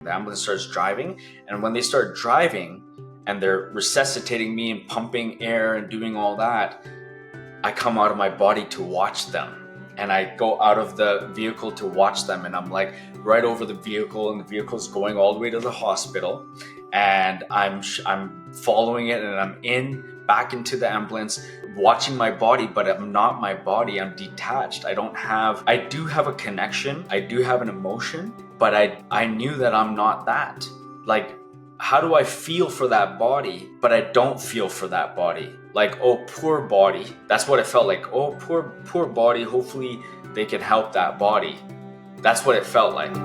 The ambulance starts driving, and when they start driving and they're resuscitating me and pumping air and doing all that, I come out of my body to watch them. And I go out of the vehicle to watch them, and I'm like right over the vehicle, and the vehicle's going all the way to the hospital, and I'm following it, and I'm back into the ambulance, watching my body, but I'm not my body. I'm detached. I do have a connection. I do have an emotion, but I knew that I'm not that. Like, how do I feel for that body, but I don't feel for that body? Like, oh, poor body. That's what it felt like. Oh, poor body. Hopefully they can help that body. That's what it felt like.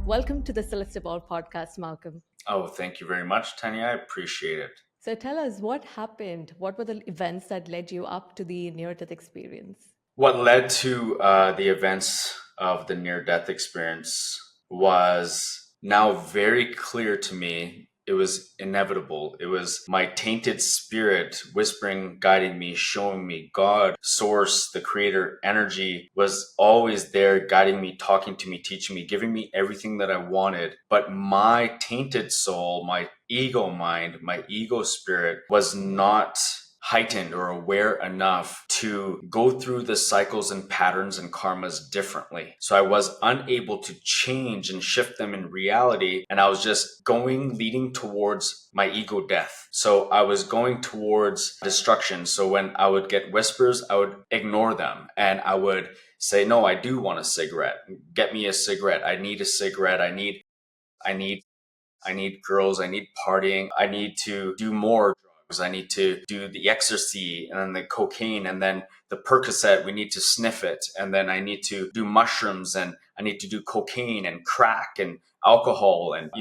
Welcome to the Celeste Ball podcast, Malcolm. Oh, thank you very much, Tanya. I appreciate it. So tell us what happened. What were the events that led you up to the near-death experience? What led to the events of the near-death experience was now very clear to me. It was inevitable. It was my tainted spirit whispering, guiding me, showing me. God, source, the creator, energy was always there, guiding me, talking to me, teaching me, giving me everything that I wanted. But my tainted soul, my ego mind, my ego spirit was not heightened or aware enough to go through the cycles and patterns and karmas differently. So I was unable to change and shift them in reality. And I was just leading towards my ego death. So I was going towards destruction. So when I would get whispers, I would ignore them, and I would say, no, I do want a cigarette. Get me a cigarette. I need a cigarette. I need girls. I need partying. I need to do more. I need to do the ecstasy and then the cocaine and then the Percocet. We need to sniff it. And then I need to do mushrooms, and I need to do cocaine and crack and alcohol. And,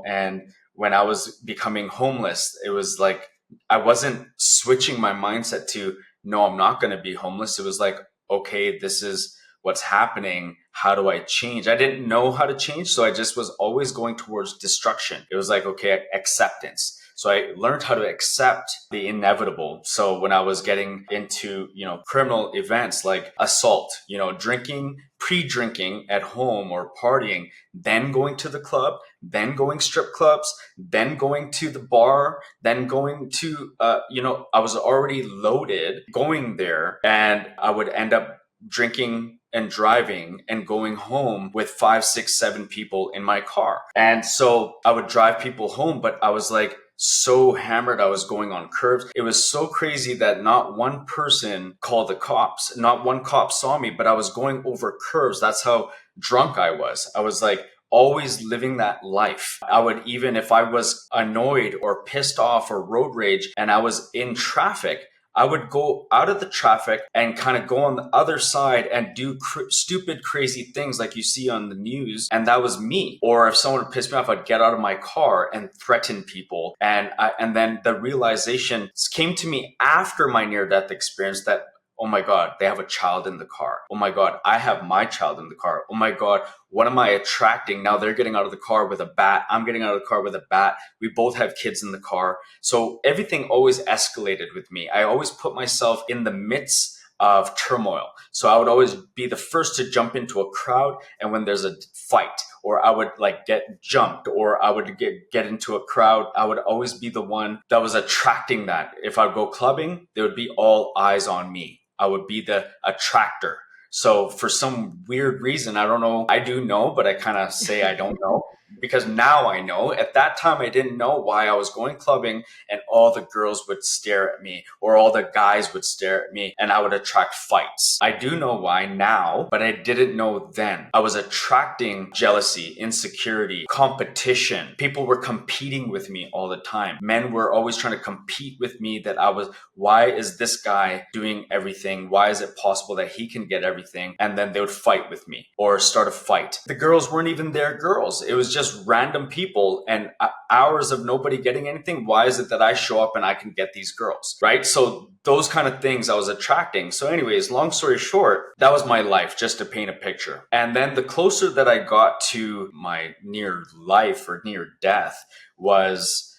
and when I was becoming homeless, it was like, I wasn't switching my mindset to, no, I'm not going to be homeless. It was like, okay, this is what's happening. How do I change? I didn't know how to change. So I just was always going towards destruction. It was like, okay, acceptance. So I learned how to accept the inevitable. So when I was getting into, criminal events like assault, drinking, pre-drinking at home or partying, then going to the club, then going strip clubs, then going to the bar, then going to, I was already loaded going there, and I would end up drinking and driving and going home with 5, 6, 7 people in my car. And so I would drive people home, but I was like, so hammered. I was going on curves. It was so crazy that not one person called the cops. Not one cop saw me, but I was going over curves. That's how drunk I was. I was like always living that life. I would, even if I was annoyed or pissed off or road rage and I was in traffic, I would go out of the traffic and kind of go on the other side and do stupid, crazy things like you see on the news. And that was me. Or if someone would piss me off, I'd get out of my car and threaten people. And then the realization came to me after my near-death experience that, oh my God, they have a child in the car. Oh my God, I have my child in the car. Oh my God, what am I attracting? Now they're getting out of the car with a bat. I'm getting out of the car with a bat. We both have kids in the car. So everything always escalated with me. I always put myself in the midst of turmoil. So I would always be the first to jump into a crowd. And when there's a fight, or I would get jumped, or I would get into a crowd, I would always be the one that was attracting that. If I'd go clubbing, there would be all eyes on me. I would be the attractor. So for some weird reason, I don't know. I do know, but I kind of say I don't know, because now I know. At that time, I didn't know why I was going clubbing and all the girls would stare at me, or all the guys would stare at me, and I would attract fights. I do know why now, but I didn't know then. I was attracting jealousy, insecurity, competition. People were competing with me all the time. Men were always trying to compete with me why is this guy doing everything? Why is it possible that he can get everything? And then they would fight with me or start a fight. The girls weren't even their girls. It was just random people and hours of nobody getting anything. Why is it that I show up and I can get these girls, right? So those kind of things I was attracting. So anyways, long story short, that was my life, just to paint a picture. And then the closer that I got to my near life or near death was,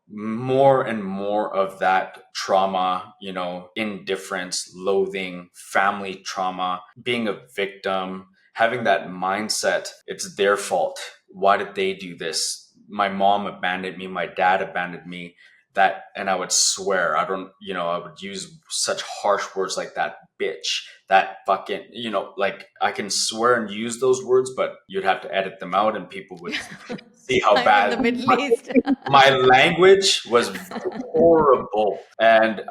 more and more of that trauma, you know, indifference, loathing, family trauma, being a victim, having that mindset, it's their fault. Why did they do this? My mom abandoned me, my dad abandoned me. That, and I would swear, I don't, you know, I would use such harsh words like that bitch, that fucking, you know, like I can swear and use those words, but you'd have to edit them out and people would see how I'm in bad the Middle East. my language was horrible and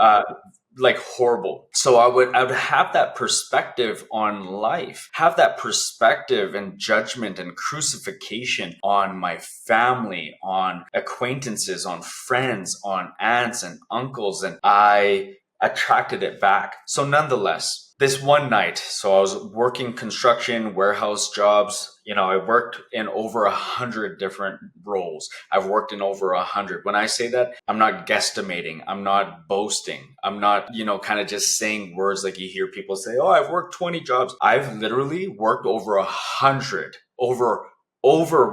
like horrible. So I would have that perspective on life, have that perspective and judgment and crucifixion on my family, on acquaintances, on friends, on aunts and uncles, and I attracted it back. So nonetheless, this one night, so I was working construction, warehouse jobs. You know, I worked in over 100 different roles. I've worked in over 100. When I say that, I'm not guesstimating. I'm not boasting. I'm not, you know, kind of just saying words like you hear people say, oh, I've worked 20 jobs. I've literally worked over 100, over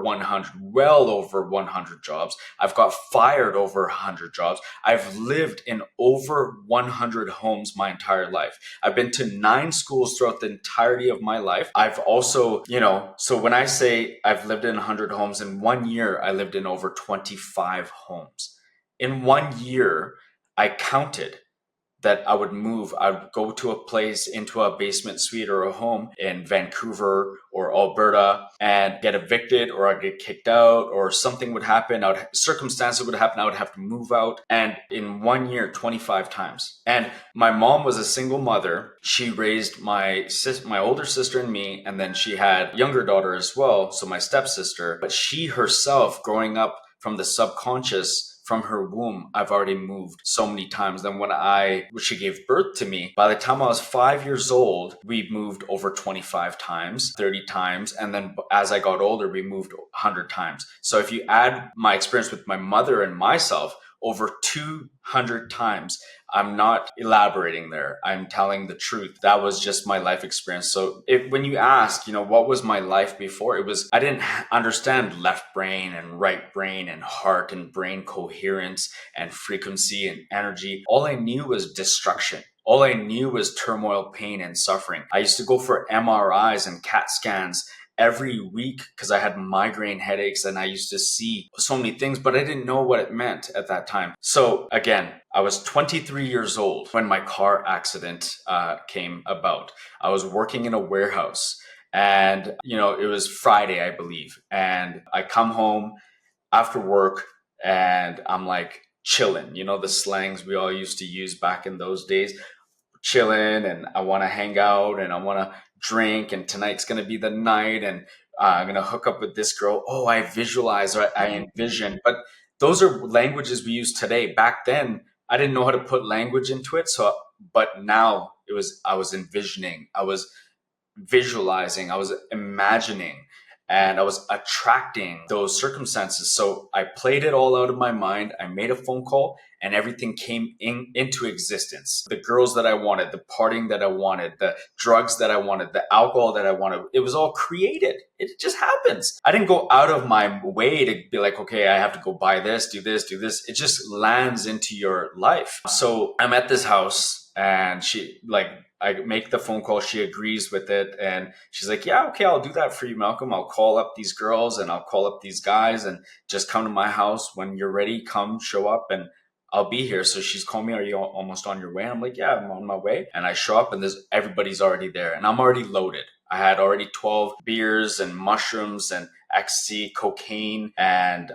100, well over 100 jobs. I've got fired over 100 jobs. I've lived in over 100 homes my entire life. I've been to 9 schools throughout the entirety of my life. I've also, you know, so when I say I've lived in 100 homes, in 1 year, I lived in over 25 homes. In 1 year, I counted that I would move. I'd go to a place into a basement suite or a home in Vancouver or Alberta and get evicted, or I'd get kicked out, or something would happen. Circumstances would happen. I would have to move out. And in 1 year, 25 times. And my mom was a single mother. She raised my older sister and me, and then she had a younger daughter as well. So my stepsister, but she herself growing up from the subconscious, from her womb, I've already moved so many times. Then when she gave birth to me, by the time I was 5 years old, we moved over 25 times, 30 times. And then as I got older, we moved 100 times. So if you add my experience with my mother and myself, over 200 times. I'm not elaborating there. I'm telling the truth. That was just my life experience. So when you ask, you know, what was my life before? I didn't understand left brain and right brain and heart and brain coherence and frequency and energy. All I knew was destruction. All I knew was turmoil, pain, and suffering. I used to go for MRIs and CAT scans every week because I had migraine headaches and I used to see so many things, but I didn't know what it meant at that time. So again, I was 23 years old when my car accident came about. I was working in a warehouse and, you know, it was Friday, I believe. And I come home after work and I'm like chilling, you know, the slangs we all used to use back in those days, chilling, and I want to hang out and I want to drink, and tonight's going to be the night, and I'm going to hook up with this girl. Oh, I visualize, or I envision. But those are languages we use today. Back then, I didn't know how to put language into it. So, but now I was envisioning, I was visualizing, I was imagining, and I was attracting those circumstances. So I played it all out of my mind. I made a phone call and everything came into existence. The girls that I wanted, the partying that I wanted, the drugs that I wanted, the alcohol that I wanted, it was all created. It just happens. I didn't go out of my way to be like, okay, I have to go buy this, do this, do this. It just lands into your life. So I'm at this house and I make the phone call. She agrees with it. And she's like, yeah, okay, I'll do that for you, Malcolm. I'll call up these girls and I'll call up these guys and just come to my house. When you're ready, come show up and I'll be here. So she's calling me, are you almost on your way? I'm like, yeah, I'm on my way. And I show up and everybody's already there and I'm already loaded. I had already 12 beers and mushrooms and ecstasy, cocaine, and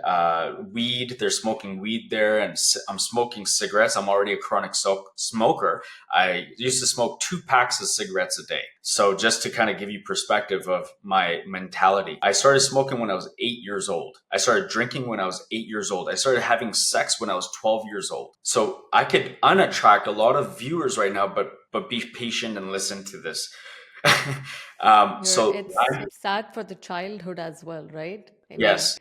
weed. They're smoking weed there, and I'm smoking cigarettes. I'm already a chronic smoker. I used to smoke 2 packs of cigarettes a day. So just to kind of give you perspective of my mentality, I started smoking when I was 8 years old. I started drinking when I was 8 years old. I started having sex when I was 12 years old. So I could unattract a lot of viewers right now, but be patient and listen to this. So It's sad for the childhood as well, right? I mean, yes,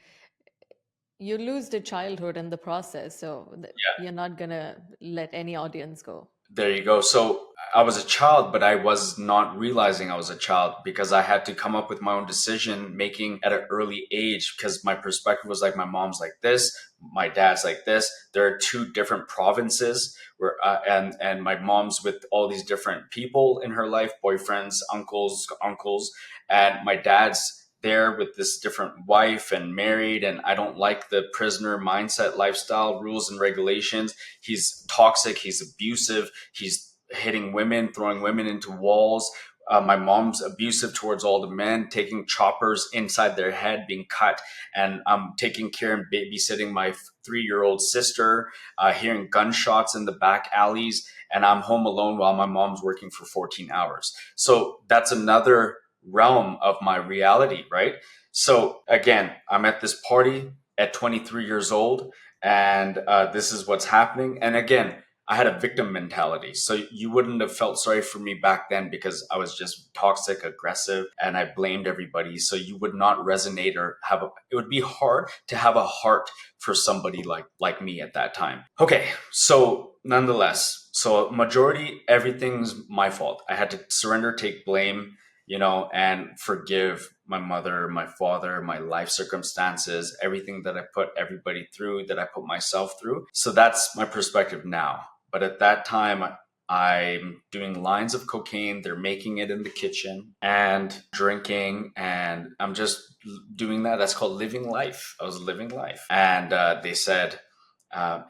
you lose the childhood in the process, so yeah, you're not gonna let any audience go. there you go. So I was a child, but I was not realizing I was a child because I had to come up with my own decision making at an early age because my perspective was like my mom's like this, my dad's like this. There are two different provinces where and my mom's with all these different people in her life, boyfriends, uncles, and my dad's there with this different wife and married, and I don't like the prisoner mindset lifestyle rules and regulations. He's toxic, he's abusive, he's hitting women, throwing women into walls. My mom's abusive towards all the men, taking choppers inside their head, being cut, and I'm taking care and babysitting my 3-year-old sister, hearing gunshots in the back alleys, and I'm home alone while my mom's working for 14 hours. So that's another realm of my reality, right? So again, I'm at this party at 23 years old, and this is what's happening. And again, I had a victim mentality. So you wouldn't have felt sorry for me back then because I was just toxic, aggressive, and I blamed everybody. So you would not resonate or it would be hard to have a heart for somebody like me at that time. Okay, so nonetheless, so majority, everything's my fault. I had to surrender, take blame, and forgive my mother, my father, my life circumstances, everything that I put everybody through, that I put myself through. So that's my perspective now. But at that time, I'm doing lines of cocaine. They're making it in the kitchen and drinking, and I'm just doing that. That's called living life. I was living life. And they said,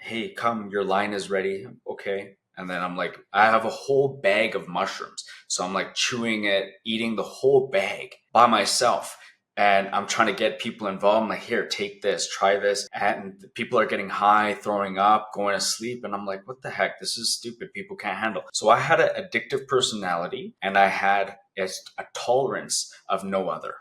hey, come, your line is ready. Okay. And then I'm like, I have a whole bag of mushrooms. So I'm like chewing it, eating the whole bag by myself. And I'm trying to get people involved. I'm like, here, take this, try this. And people are getting high, throwing up, going to sleep. And I'm like, what the heck? This is stupid. People can't handle. So I had an addictive personality, and I had a tolerance of no other.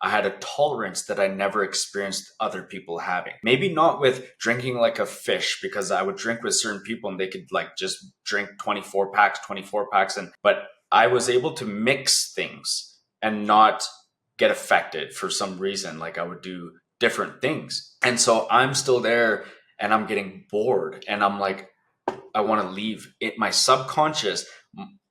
I had a tolerance that I never experienced other people having. Maybe not with drinking like a fish, because I would drink with certain people and they could like just drink 24 packs. But I was able to mix things and not get affected for some reason. Like I would do different things. And so I'm still there and I'm getting bored and I'm like, I want to leave it. My subconscious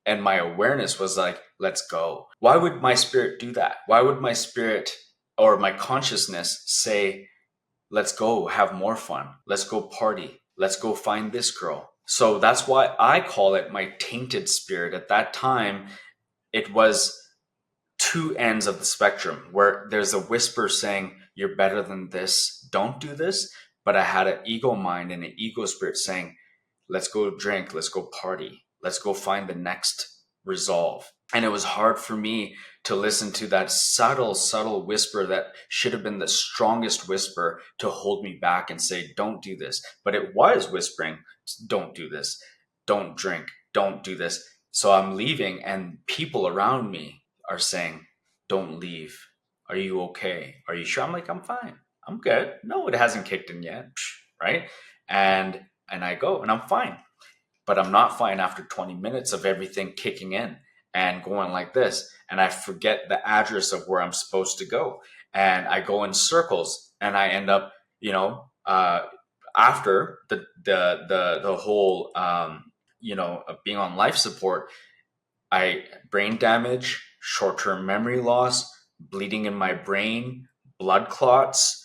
and my awareness was like, let's go. Why would my spirit do that? Why would my spirit or my consciousness say, let's go have more fun. Let's go party. Let's go find this girl. So that's why I call it my tainted spirit. At that time, it was two ends of the spectrum where there's a whisper saying, you're better than this. Don't do this. But I had an ego mind and an ego spirit saying, let's go drink, let's go party, let's go find the next resolve. And it was hard for me to listen to that subtle whisper that should have been the strongest whisper to hold me back and say, don't do this. But it was whispering, don't do this, don't drink, don't do this. So I'm leaving and people around me are saying, don't leave. Are you okay? Are you sure? I'm like, I'm fine. I'm good. No, it hasn't kicked in yet. Right. And I go and I'm fine. But I'm not fine after 20 minutes of everything kicking in and going like this. And I forget the address of where I'm supposed to go. And I go in circles and I end up, after the whole, being on life support, I brain damage, short-term memory loss, bleeding in my brain, blood clots,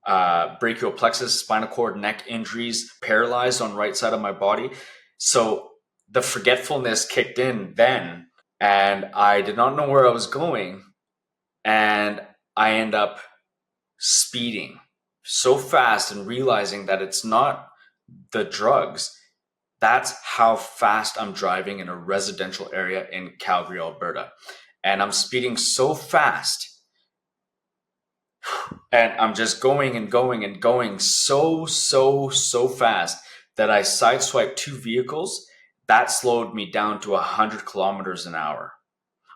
brachial plexus, spinal cord, neck injuries, paralyzed on right side of my body. So the forgetfulness kicked in then, and I did not know where I was going. And I end up speeding so fast and realizing that it's not the drugs. That's how fast I'm driving in a residential area in Calgary, Alberta. And I'm speeding so fast and I'm just going and going and going so fast that I sideswiped two vehicles. That slowed me down to 100 kilometers an hour.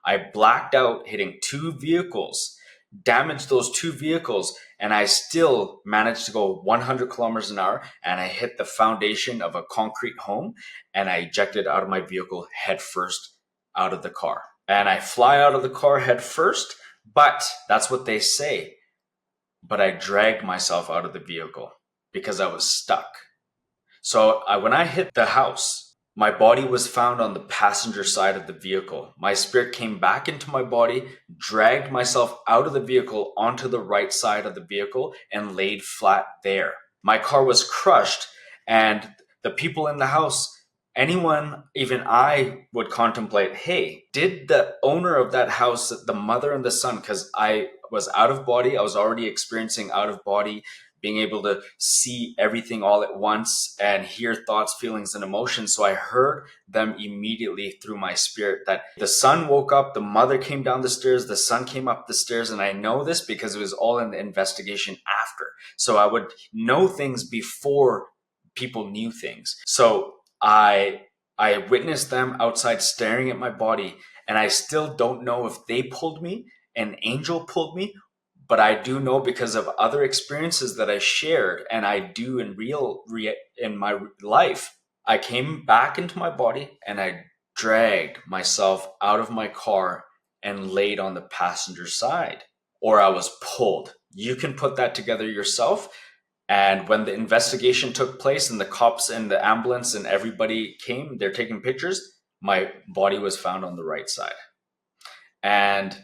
I blacked out hitting two vehicles, damaged those two vehicles, and I still managed to go 100 kilometers an hour. And I hit the foundation of a concrete home and I ejected out of my vehicle head first out of the car. And I fly out of the car head first, but that's what they say. But I dragged myself out of the vehicle because I was stuck. So when I hit the house, My body was found on the passenger side of the vehicle. My spirit came back into my body, dragged myself out of the vehicle onto the right side of the vehicle, and laid flat there. My car was crushed, and the people in the house, anyone, even I, would contemplate, hey, did the owner of that house, the mother and the son, because I was out of body, I was already experiencing out of body, being able to see everything all at once and hear thoughts, feelings, and emotions. So I heard them immediately through my spirit that the son woke up, the mother came down the stairs, the son came up the stairs. And I know this because it was all in the investigation after. So I would know things before people knew things. So I witnessed them outside staring at my body, and I still don't know if they pulled me, an angel pulled me, but I do know because of other experiences that I shared, and I do in my life. I came back into my body and I dragged myself out of my car and laid on the passenger side, or I was pulled. You can put that together yourself. And when the investigation took place and the cops and the ambulance and everybody came, they're taking pictures, my body was found on the right side. And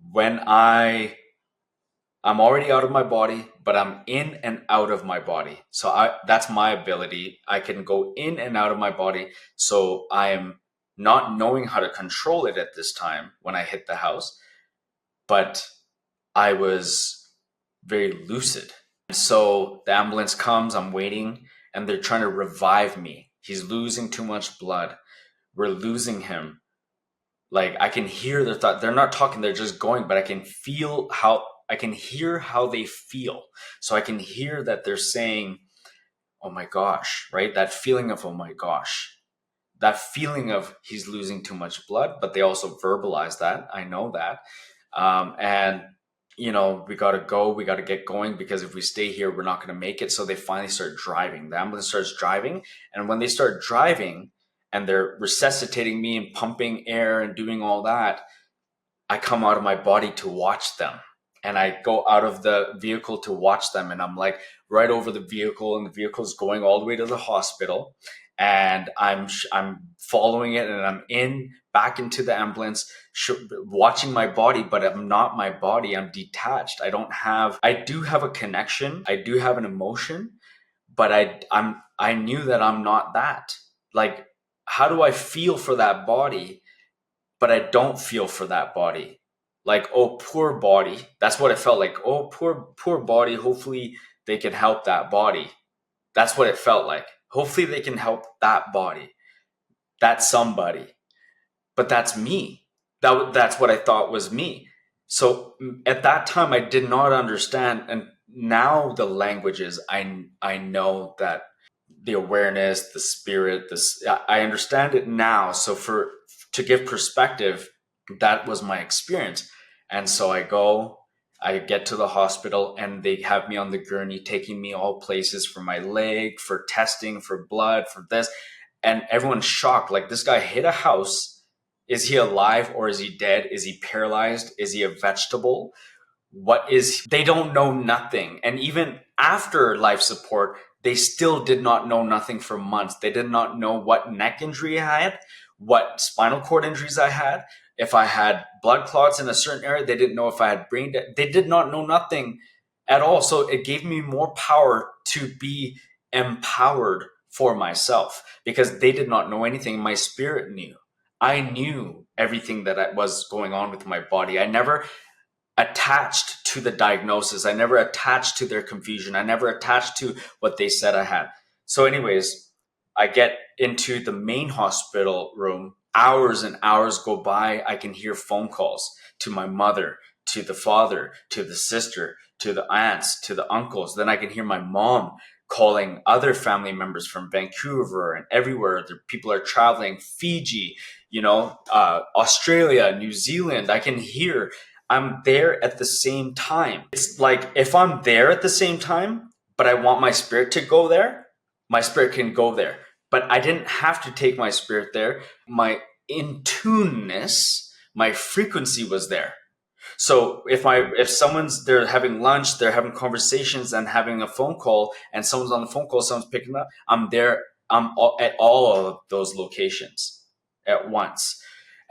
when I'm already out of my body, but I'm in and out of my body. So that's my ability. I can go in and out of my body. So I am not knowing how to control it at this time when I hit the house, but I was very lucid. So the ambulance comes, I'm waiting, and they're trying to revive me. He's losing too much blood. We're losing him. Like, I can hear their thought. They're not talking, they're just going, but I can hear how they feel. So I can hear that they're saying, oh my gosh, right? That feeling of, oh my gosh, that feeling of he's losing too much blood, but they also verbalize that. I know that. And we got to go, we got to get going, because if we stay here, we're not going to make it. So they finally start driving. The ambulance starts driving. And when they start driving and they're resuscitating me and pumping air and doing all that, I come out of my body to watch them. And I go out of the vehicle to watch them. And I'm like right over the vehicle, and the vehicle is going all the way to the hospital. And I'm following it, and I'm back into the ambulance, watching my body, but I'm not my body. I'm detached. I do have a connection. I do have an emotion, but I knew that I'm not that. Like, how do I feel for that body, but I don't feel for that body? Like, oh, poor body. That's what it felt like. Oh, poor body. Hopefully they can help that body. That's what it felt like. Hopefully they can help that body. That's somebody. But that's me. That's what I thought was me. So at that time, I did not understand. And now the languages, I know that the awareness, the spirit, I understand it now. So to give perspective, that was my experience. And so I get to the hospital, and they have me on the gurney, taking me all places for my leg, for testing, for blood, for this. And everyone's shocked. Like, this guy hit a house. Is he alive or is he dead? Is he paralyzed? Is he a vegetable? They don't know nothing. And even after life support, they still did not know nothing for months. They did not know what neck injury I had, what spinal cord injuries I had, if I had blood clots in a certain area. They didn't know if I had brain death. They did not know nothing at all. So it gave me more power to be empowered for myself, because they did not know anything. My spirit knew. I knew everything that was going on with my body. I never attached to the diagnosis. I never attached to their confusion. I never attached to what they said I had. So anyways, I get into the main hospital room. Hours and hours go by. I can hear phone calls to my mother, to the father, to the sister, to the aunts, to the uncles. Then I can hear my mom calling other family members from Vancouver and everywhere. People are traveling, Fiji, Australia, New Zealand. I can hear. I'm there at the same time. It's like, if I'm there at the same time, but I want my spirit to go there, my spirit can go there. But I didn't have to take my spirit there. My in-tuneness, my frequency was there. So if they're having lunch, they're having conversations and having a phone call, and someone's on the phone call, someone's picking up, I'm there. at all of those locations at once.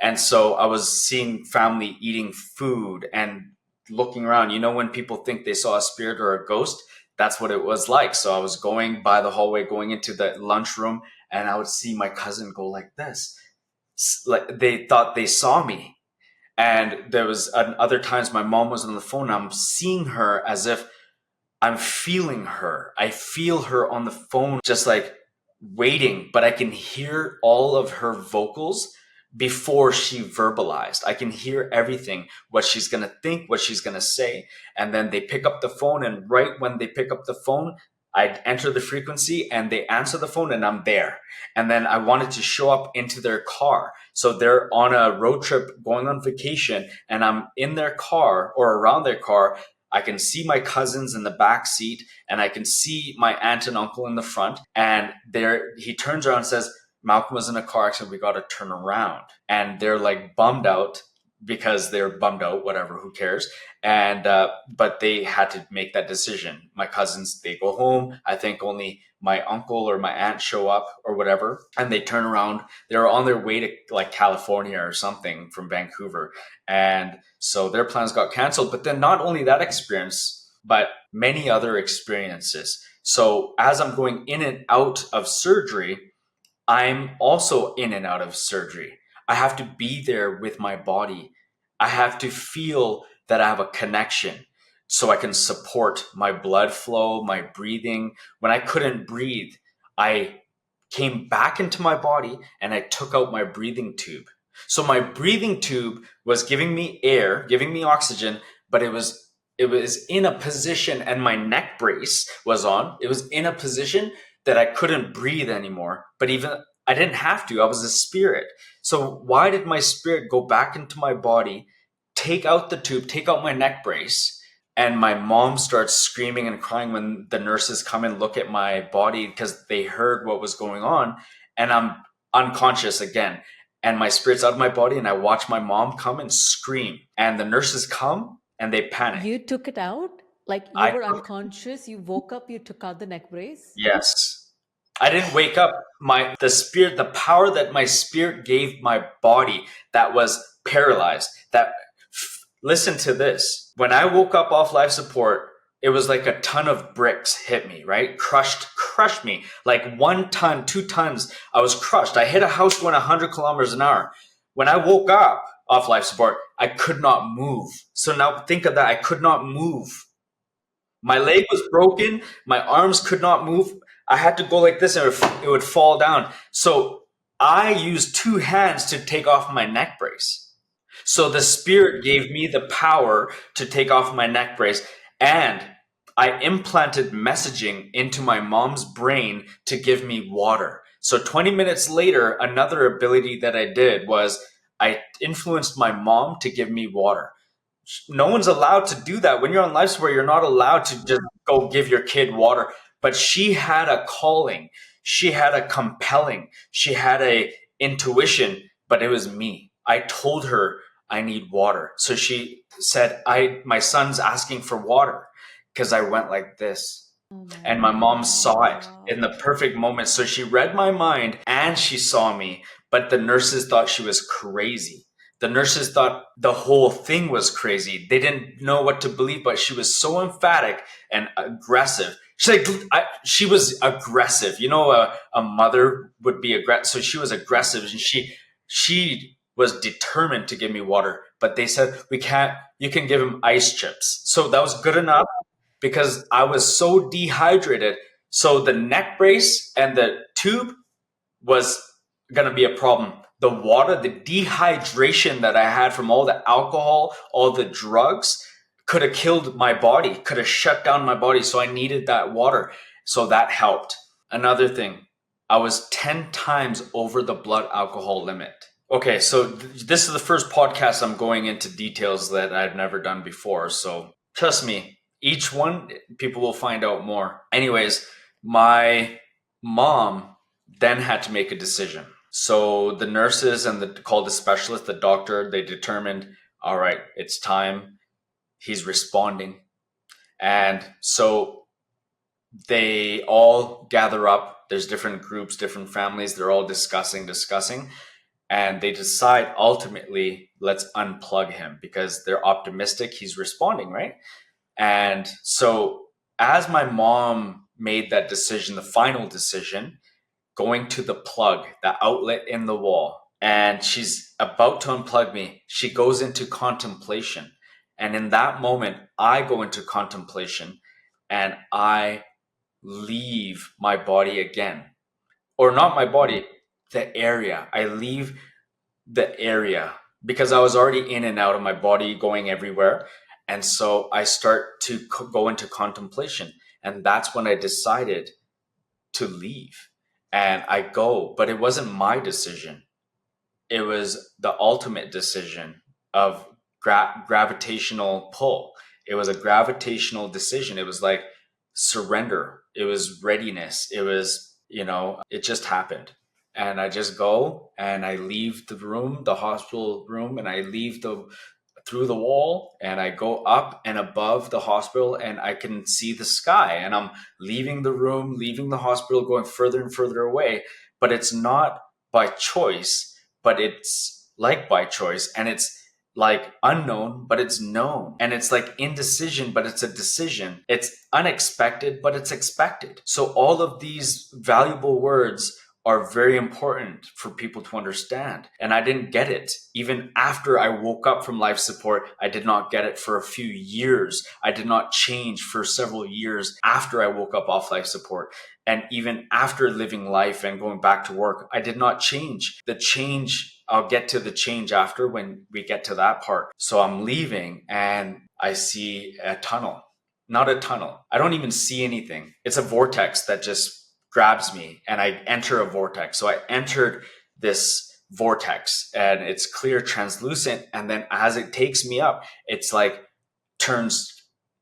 And so I was seeing family eating food and looking around. When people think they saw a spirit or a ghost, that's what it was like. So I was going by the hallway, going into the lunchroom, and I would see my cousin go like this. Like they thought they saw me. And there was other times my mom was on the phone. And I'm seeing her as if I'm feeling her. I feel her on the phone, just like waiting, but I can hear all of her vocals before she verbalized. I can hear everything, what she's going to think, what she's going to say. And then they pick up the phone, and right when they pick up the phone, I enter the frequency and they answer the phone and I'm there. And then I wanted to show up into their car. So they're on a road trip going on vacation and I'm in their car or around their car. I can see my cousins in the back seat and I can see my aunt and uncle in the front. And he turns around and says, Malcolm was in a car accident. We got to turn around. And they're like bummed out because they're bummed out, whatever, who cares? And, but they had to make that decision. My cousins, they go home. I think only my uncle or my aunt show up or whatever. And they turn around. They're on their way to like California or something from Vancouver. And so their plans got canceled. But then not only that experience, but many other experiences. So as I'm going in and out of surgery, I'm also in and out of surgery. I have to be there with my body. I have to feel that I have a connection so I can support my blood flow, my breathing. When I couldn't breathe, I came back into my body and I took out my breathing tube. So my breathing tube was giving me air, giving me oxygen, but it was in a position, and my neck brace was on. It was in a position that I couldn't breathe anymore. But even I didn't have to. I was a spirit. So why did my spirit go back into my body, take out the tube, take out my neck brace? And my mom starts screaming and crying when the nurses come and look at my body because they heard what was going on. And I'm unconscious again. And my spirit's out of my body. And I watch my mom come and scream. And the nurses come and they panic. You took it out? Like you I were took, unconscious, you woke up, you took out the neck brace? yes. I didn't wake up. The power that my spirit gave my body that was paralyzed, listen to this. When I woke up off life support, it was like a ton of bricks hit me, right? Crushed me. Like 1 ton, 2 tons. I was crushed. I hit a house going 100 kilometers an hour. When I woke up off life support, I could not move. So now think of that. I could not move. My leg was broken. My arms could not move. I had to go like this and it would fall down. So I used 2 hands to take off my neck brace. So the spirit gave me the power to take off my neck brace, and I implanted messaging into my mom's brain to give me water. So 20 minutes later, another ability that I did was I influenced my mom to give me water. No one's allowed to do that. When you're on life support, you're not allowed to just go give your kid water. But she had a calling. She had a compelling. She had a intuition, but it was me. I told her I need water. So she said, my son's asking for water, because I went like this. Oh my And my mom saw it in the God. perfect moment. So she read my mind and she saw me, but the nurses thought she was crazy. The nurses thought the whole thing was crazy. They didn't know what to believe, but she was so emphatic and aggressive. She was aggressive. A mother would be aggressive. So she was aggressive, and she was determined to give me water. But they said, we can't, you can give him ice chips. So that was good enough because I was so dehydrated. So the neck brace and the tube was going to be a problem. The water, the dehydration that I had from all the alcohol, all the drugs, could have killed my body, could have shut down my body. So I needed that water. So that helped. Another thing, I was 10 times over the blood alcohol limit. Okay, so this is the first podcast I'm going into details that I've never done before. So trust me, each one, people will find out more. Anyways, my mom then had to make a decision. So the nurses and called the specialist, the doctor, they determined, all right, it's time. He's responding. And so they all gather up There's different groups, different families. They're all discussing. And they decide ultimately, let's unplug him because they're optimistic. He's responding, right? And so as my mom made that decision, the final decision, going to the plug, the outlet in the wall, and she's about to unplug me, she goes into contemplation. And in that moment, I go into contemplation and I leave my body again. Or not my body, the area. I leave the area because I was already in and out of my body, going everywhere. And so I start to go into contemplation. And that's when I decided to leave. And I go, but it wasn't my decision. It was the ultimate decision of gravitational pull. It was a gravitational decision. It was like surrender. It was readiness. It was, it just happened. And I just go and I leave the room, the hospital room, and I leave through the wall and I go up and above the hospital and I can see the sky, and I'm leaving the room, leaving the hospital, going further and further away. But it's not by choice, but it's like by choice, and it's like unknown, but it's known, and it's like indecision, but it's a decision. It's unexpected, but it's expected. So all of these valuable words are very important for people to understand. And I didn't get it. Even after I woke up from life support, I did not get it for a few years. I did not change for several years after I woke up off life support. And even after living life and going back to work, I did not change. The change, I'll get to the change after when we get to that part. So I'm leaving and I see a tunnel. Not a tunnel. I don't even see anything. It's a vortex that just grabs me and I enter a vortex. So I entered this vortex and it's clear, translucent. And then as it takes me up, it's like turns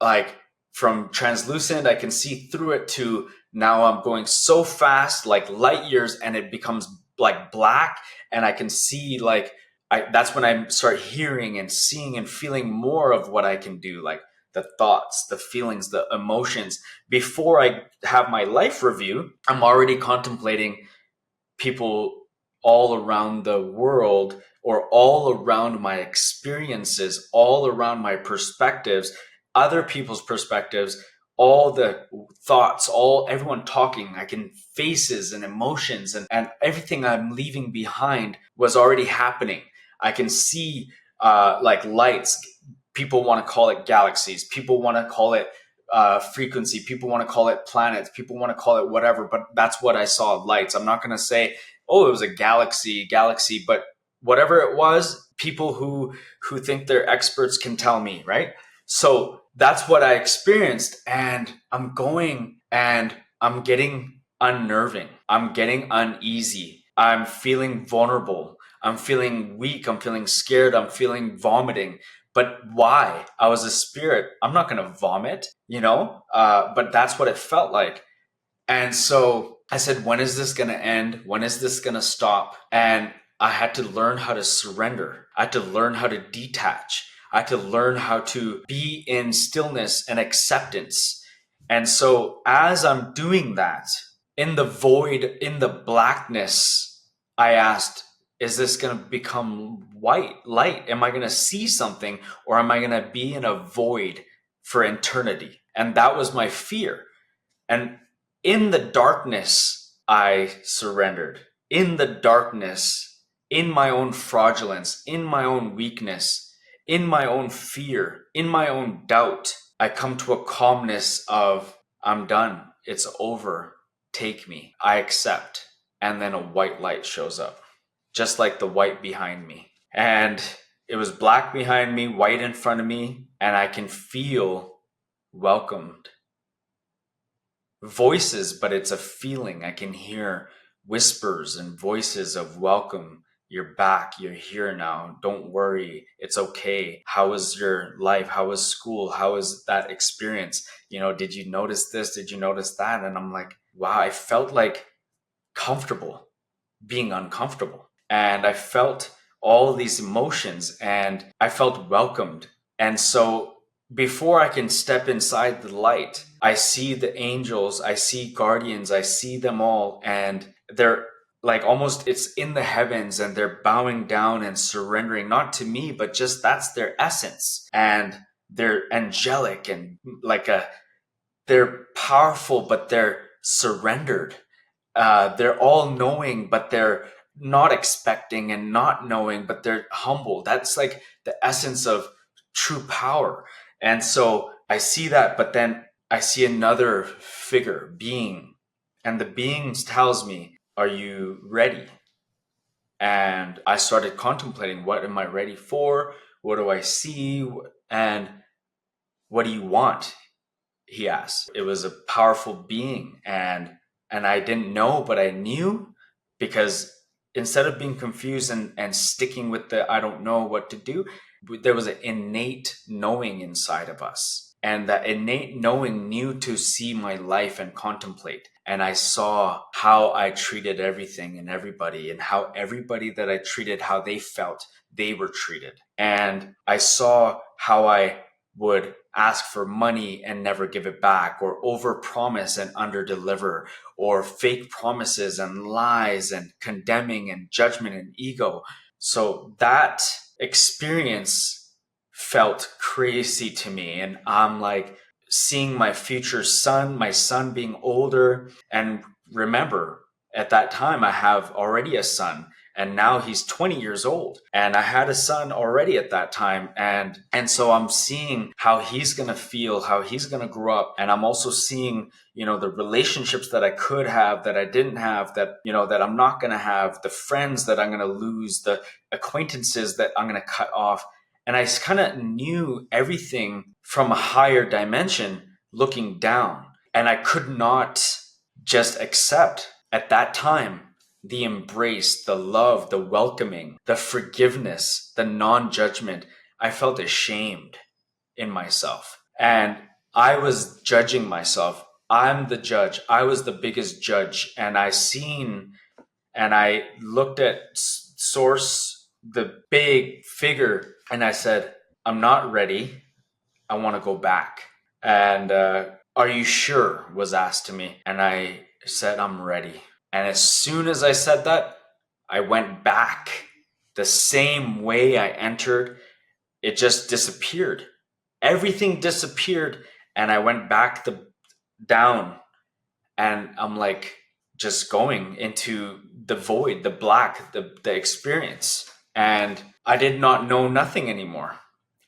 like from translucent, I can see through it, to now I'm going so fast, like light years, and it becomes like black. And I can see like, that's when I start hearing and seeing and feeling more of what I can do, like the thoughts, the feelings, the emotions. Before I have my life review, I'm already contemplating people all around the world, or all around my experiences, all around my perspectives, other people's perspectives, all the thoughts, everyone talking. I can faces and emotions, and everything I'm leaving behind was already happening. I can see like lights. People want to call it galaxies. People want to call it frequency. People want to call it planets. People want to call it whatever, but that's what I saw, lights. I'm not going to say, oh, it was a galaxy, but whatever it was, people who think they're experts can tell me, right? So that's what I experienced, and I'm going and I'm getting unnerving. I'm getting uneasy. I'm feeling vulnerable. I'm feeling weak. I'm feeling scared. I'm feeling vomiting. But why? I was a spirit. I'm not going to vomit, but that's what it felt like. And so I said, when is this going to end? When is this going to stop? And I had to learn how to surrender. I had to learn how to detach. I had to learn how to be in stillness and acceptance. And so as I'm doing that, in the void, in the blackness, I asked, is this going to become light? Am I going to see something, or am I going to be in a void for eternity? And that was my fear. And in the darkness, I surrendered. In the darkness, in my own fraudulence, in my own weakness, in my own fear, in my own doubt, I come to a calmness of, I'm done. It's over. Take me. I accept. And then a white light shows up, just like the white behind me. And it was black behind me, white in front of me, and I can feel welcomed. Voices, but it's a feeling. I can hear whispers and voices of welcome. You're back. You're here now. Don't worry. It's okay. How was your life? How was school? How was that experience? Did you notice this? Did you notice that? And I'm like, wow, I felt like comfortable being uncomfortable. And I felt all these emotions and I felt welcomed. And so before I can step inside the light, I see the angels, I see guardians, I see them all, and they're like almost it's in the heavens, and they're bowing down and surrendering, not to me, but just that's their essence. And they're angelic and like they're powerful, but they're surrendered. They're all knowing, but they're not expecting, and not knowing, but they're humble. That's like the essence of true power. And so I see that, but then I see another figure, being, and the being tells me, "Are you ready?" And I started contemplating, what am I ready for? What do I see? And what do you want? He asked. It was a powerful being, and I didn't know, but I knew, because instead of being confused and sticking with the I don't know what to do, there was an innate knowing inside of us. And that innate knowing knew to see my life and contemplate. And I saw how I treated everything and everybody, and how everybody that I treated, how they felt they were treated. And I saw how I would ask for money and never give it back, or overpromise and underdeliver, or fake promises and lies and condemning and judgment and ego. So that experience felt crazy to me. And I'm like seeing my future son, my son being older. And remember, at that time, I have already a son, and now he's 20 years old, and I had a son already at that time. And so I'm seeing how he's going to feel, how he's going to grow up. And I'm also seeing, the relationships that I could have, that I didn't have, that, that I'm not going to have, the friends that I'm going to lose, the acquaintances that I'm going to cut off. And I kind of knew everything from a higher dimension looking down. And I could not just accept at that time the embrace, the love, the welcoming, the forgiveness, the non-judgment. I felt ashamed in myself. And I was judging myself. I'm the judge. I was the biggest judge. And I looked at Source, the big figure, and I said, I'm not ready. I want to go back. And are you sure? Was asked to me. And I said, I'm ready. And as soon as I said that, I went back the same way I entered. It just disappeared. Everything disappeared. And I went back down, and I'm like just going into the void, the black, the experience. And I did not know nothing anymore.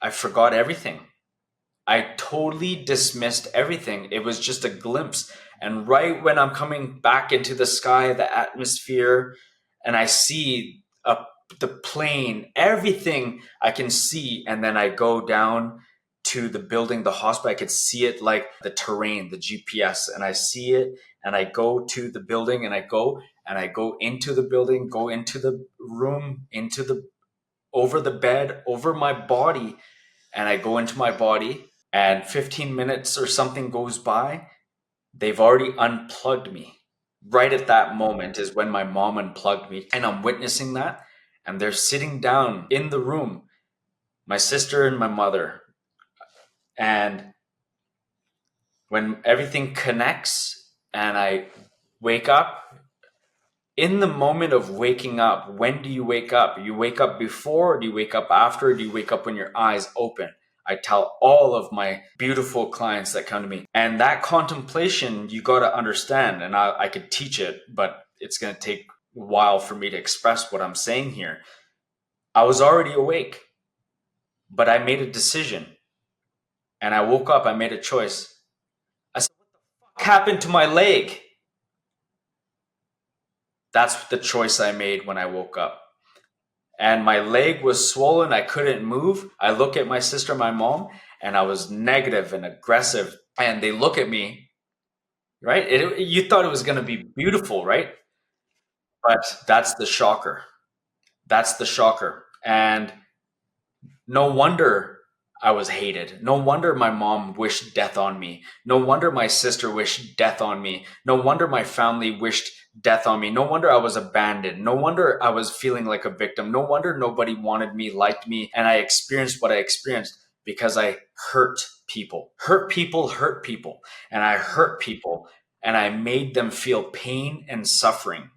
I forgot everything. I totally dismissed everything. It was just a glimpse. And right when I'm coming back into the sky, the atmosphere, and I see the plane, everything I can see. And then I go down to the building, the hospital. I could see it like the terrain, the GPS, and I see it. And I go to the building, and I go into the building, go into the room, over the bed, over my body. And I go into my body, and 15 minutes or something goes by. They've already unplugged me. Right at that moment is when my mom unplugged me, and I'm witnessing that. And they're sitting down in the room, my sister and my mother. And when everything connects and I wake up, in the moment of waking up, when do you wake up? You wake up before, or do you wake up after, or do you wake up when your eyes open? I tell all of my beautiful clients that come to me. And that contemplation, you got to understand, and I could teach it, but it's going to take a while for me to express what I'm saying here. I was already awake, but I made a decision. And I woke up, I made a choice. I said, what the fuck happened to my leg? That's the choice I made when I woke up. And my leg was swollen. I couldn't move. I look at my sister, my mom, and I was negative and aggressive. And they look at me, right? You thought it was going to be beautiful, right? But that's the shocker. That's the shocker. And no wonder I was hated. No wonder my mom wished death on me. No wonder my sister wished death on me. No wonder my family wished death on me. No wonder I was abandoned. No wonder I was feeling like a victim. No wonder nobody wanted me, liked me, and I experienced what I experienced. because I hurt people. Hurt people hurt people. And I hurt people and I made them feel pain and suffering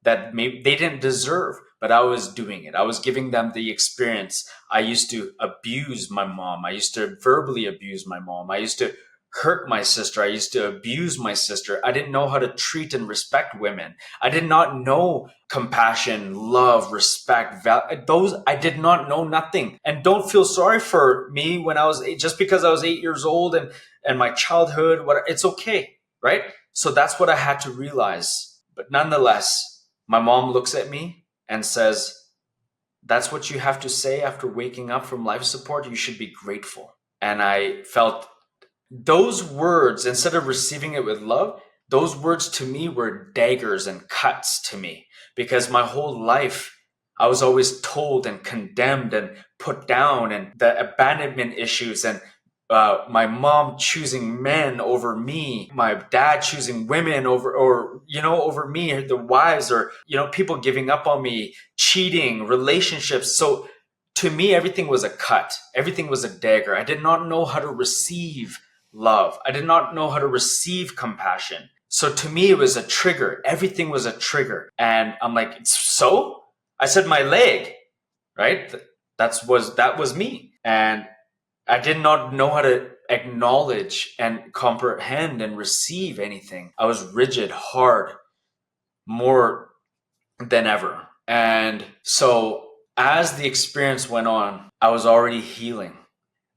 that maybe they didn't deserve, but I was doing it. I was giving them the experience. I used to abuse my mom. I used to verbally abuse my mom. I used to hurt my sister. I used to abuse my sister. I didn't know how to treat and respect women. I did not know compassion, love, respect, those I did not know nothing. And don't feel sorry for me when I was just because I was 8 years old and my childhood, it's okay, right? So that's what I had to realize. But nonetheless, my mom looks at me and says, that's what you have to say after waking up from life support. You should be grateful. And I felt those words, instead of receiving it with love, those words to me were daggers and cuts to me, because my whole life I was always told and condemned and put down, and the abandonment issues, and my mom choosing men over me, my dad choosing women over me, the wives, or people giving up on me, cheating, relationships. So to me, everything was a cut, everything was a dagger. I did not know how to receive love. I did not know how to receive compassion. So to me, it was a trigger. Everything was a trigger. And I'm like, so I said, my leg, right? That was me. And I did not know how to acknowledge and comprehend and receive anything. I was rigid, hard, more than ever. And so as the experience went on, I was already healing.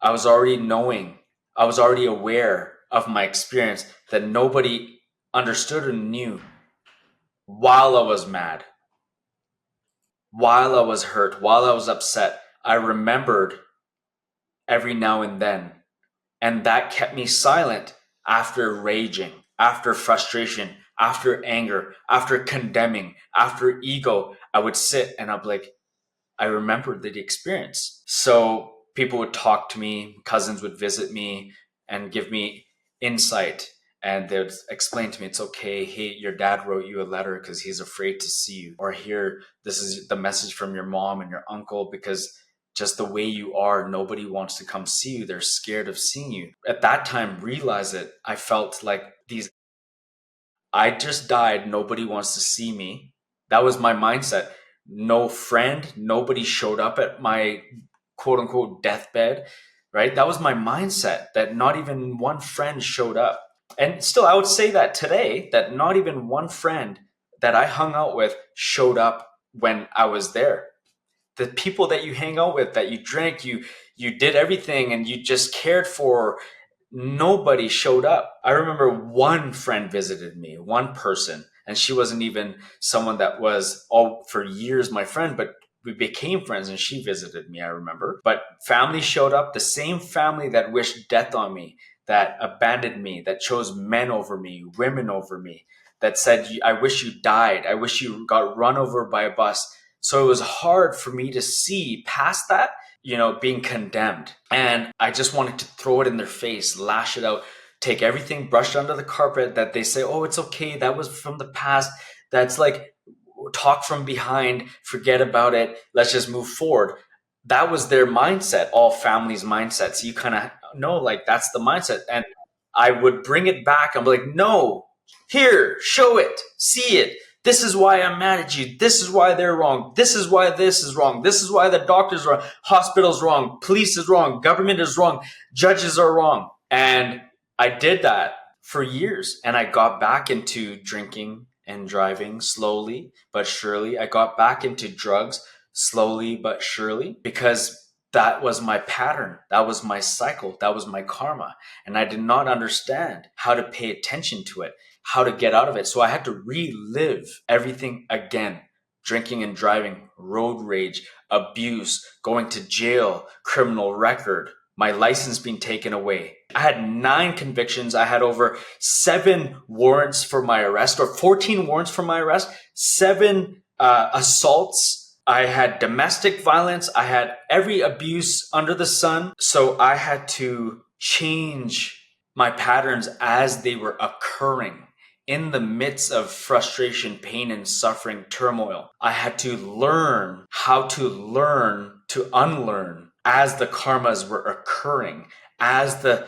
I was already knowing. I was already aware of my experience that nobody understood or knew. While I was mad, while I was hurt, while I was upset, I remembered every now and then. And that kept me silent after raging, after frustration, after anger, after condemning, after ego. I would sit and I'd be like, I remembered the experience. So people would talk to me, cousins would visit me and give me insight. And they would explain to me, it's okay. Hey, your dad wrote you a letter because he's afraid to see you. Or here, this is the message from your mom and your uncle, because just the way you are, nobody wants to come see you. They're scared of seeing you. At that time, realize it. I felt like I just died. Nobody wants to see me. That was my mindset. No friend, nobody showed up at my quote unquote deathbed, right? That was my mindset, that not even one friend showed up. And still, I would say that today, that not even one friend that I hung out with showed up when I was there. The people that you hang out with, that you drank, you did everything and you just cared for, nobody showed up. I remember one friend visited me, one person, and she wasn't even someone that was all for years my friend, but we became friends and she visited me, I remember. But family showed up, the same family that wished death on me, that abandoned me, that chose men over me, women over me, that said, I wish you died. I wish you got run over by a bus. So it was hard for me to see past that, being condemned. And I just wanted to throw it in their face, lash it out, take everything brushed under the carpet that they say, oh, it's okay. That was from the past. That's like talk from behind, forget about it. Let's just move forward. That was their mindset, all families' mindsets. So you kind of know, like, that's the mindset. And I would bring it back. I'm like, no, here, show it, see it. This is why I'm mad at you. This is why they're wrong. This is why this is wrong. This is why the doctor's wrong. Hospital's wrong. Police is wrong. Government is wrong. Judges are wrong. And I did that for years. And I got back into drinking and driving slowly but surely. I got back into drugs slowly but surely, because that was my pattern. That was my cycle. That was my karma. And I did not understand how to pay attention to it, how to get out of it. So I had to relive everything again. Drinking and driving, road rage, abuse, going to jail, criminal record, my license being taken away. I had 9 convictions. I had over 7 warrants for my arrest, or 14 warrants for my arrest, 7 assaults. I had domestic violence. I had every abuse under the sun. So I had to change my patterns as they were occurring. In the midst of frustration, pain, and suffering, turmoil, I had to learn how to learn to unlearn as the karmas were occurring, as the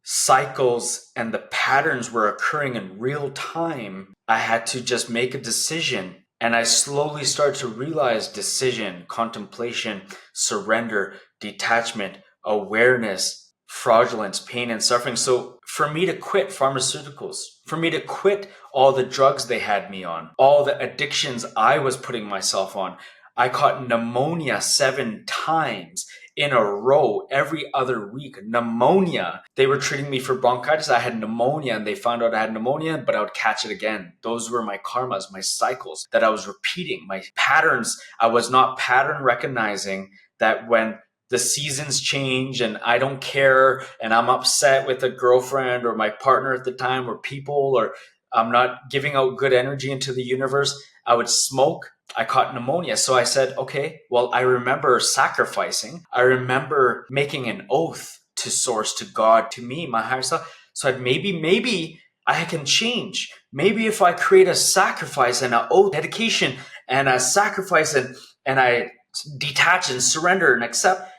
cycles and the patterns were occurring in real time, I had to just make a decision. And I slowly started to realize decision, contemplation, surrender, detachment, awareness, fraudulence, pain, and suffering. So for me to quit pharmaceuticals, for me to quit all the drugs they had me on, all the addictions I was putting myself on, I caught pneumonia 7 times in a row every other week. Pneumonia. They were treating me for bronchitis. I had pneumonia and they found out I had pneumonia, but I would catch it again. Those were my karmas, my cycles that I was repeating, my patterns. I was not pattern recognizing that when the seasons change and I don't care and I'm upset with a girlfriend or my partner at the time or people, or I'm not giving out good energy into the universe, I would smoke. I caught pneumonia. So I said, okay, well, I remember sacrificing. I remember making an oath to source, to God, to me, my higher self. So maybe I can change. Maybe if I create a sacrifice and an oath, dedication and a sacrifice, and I detach and surrender and accept,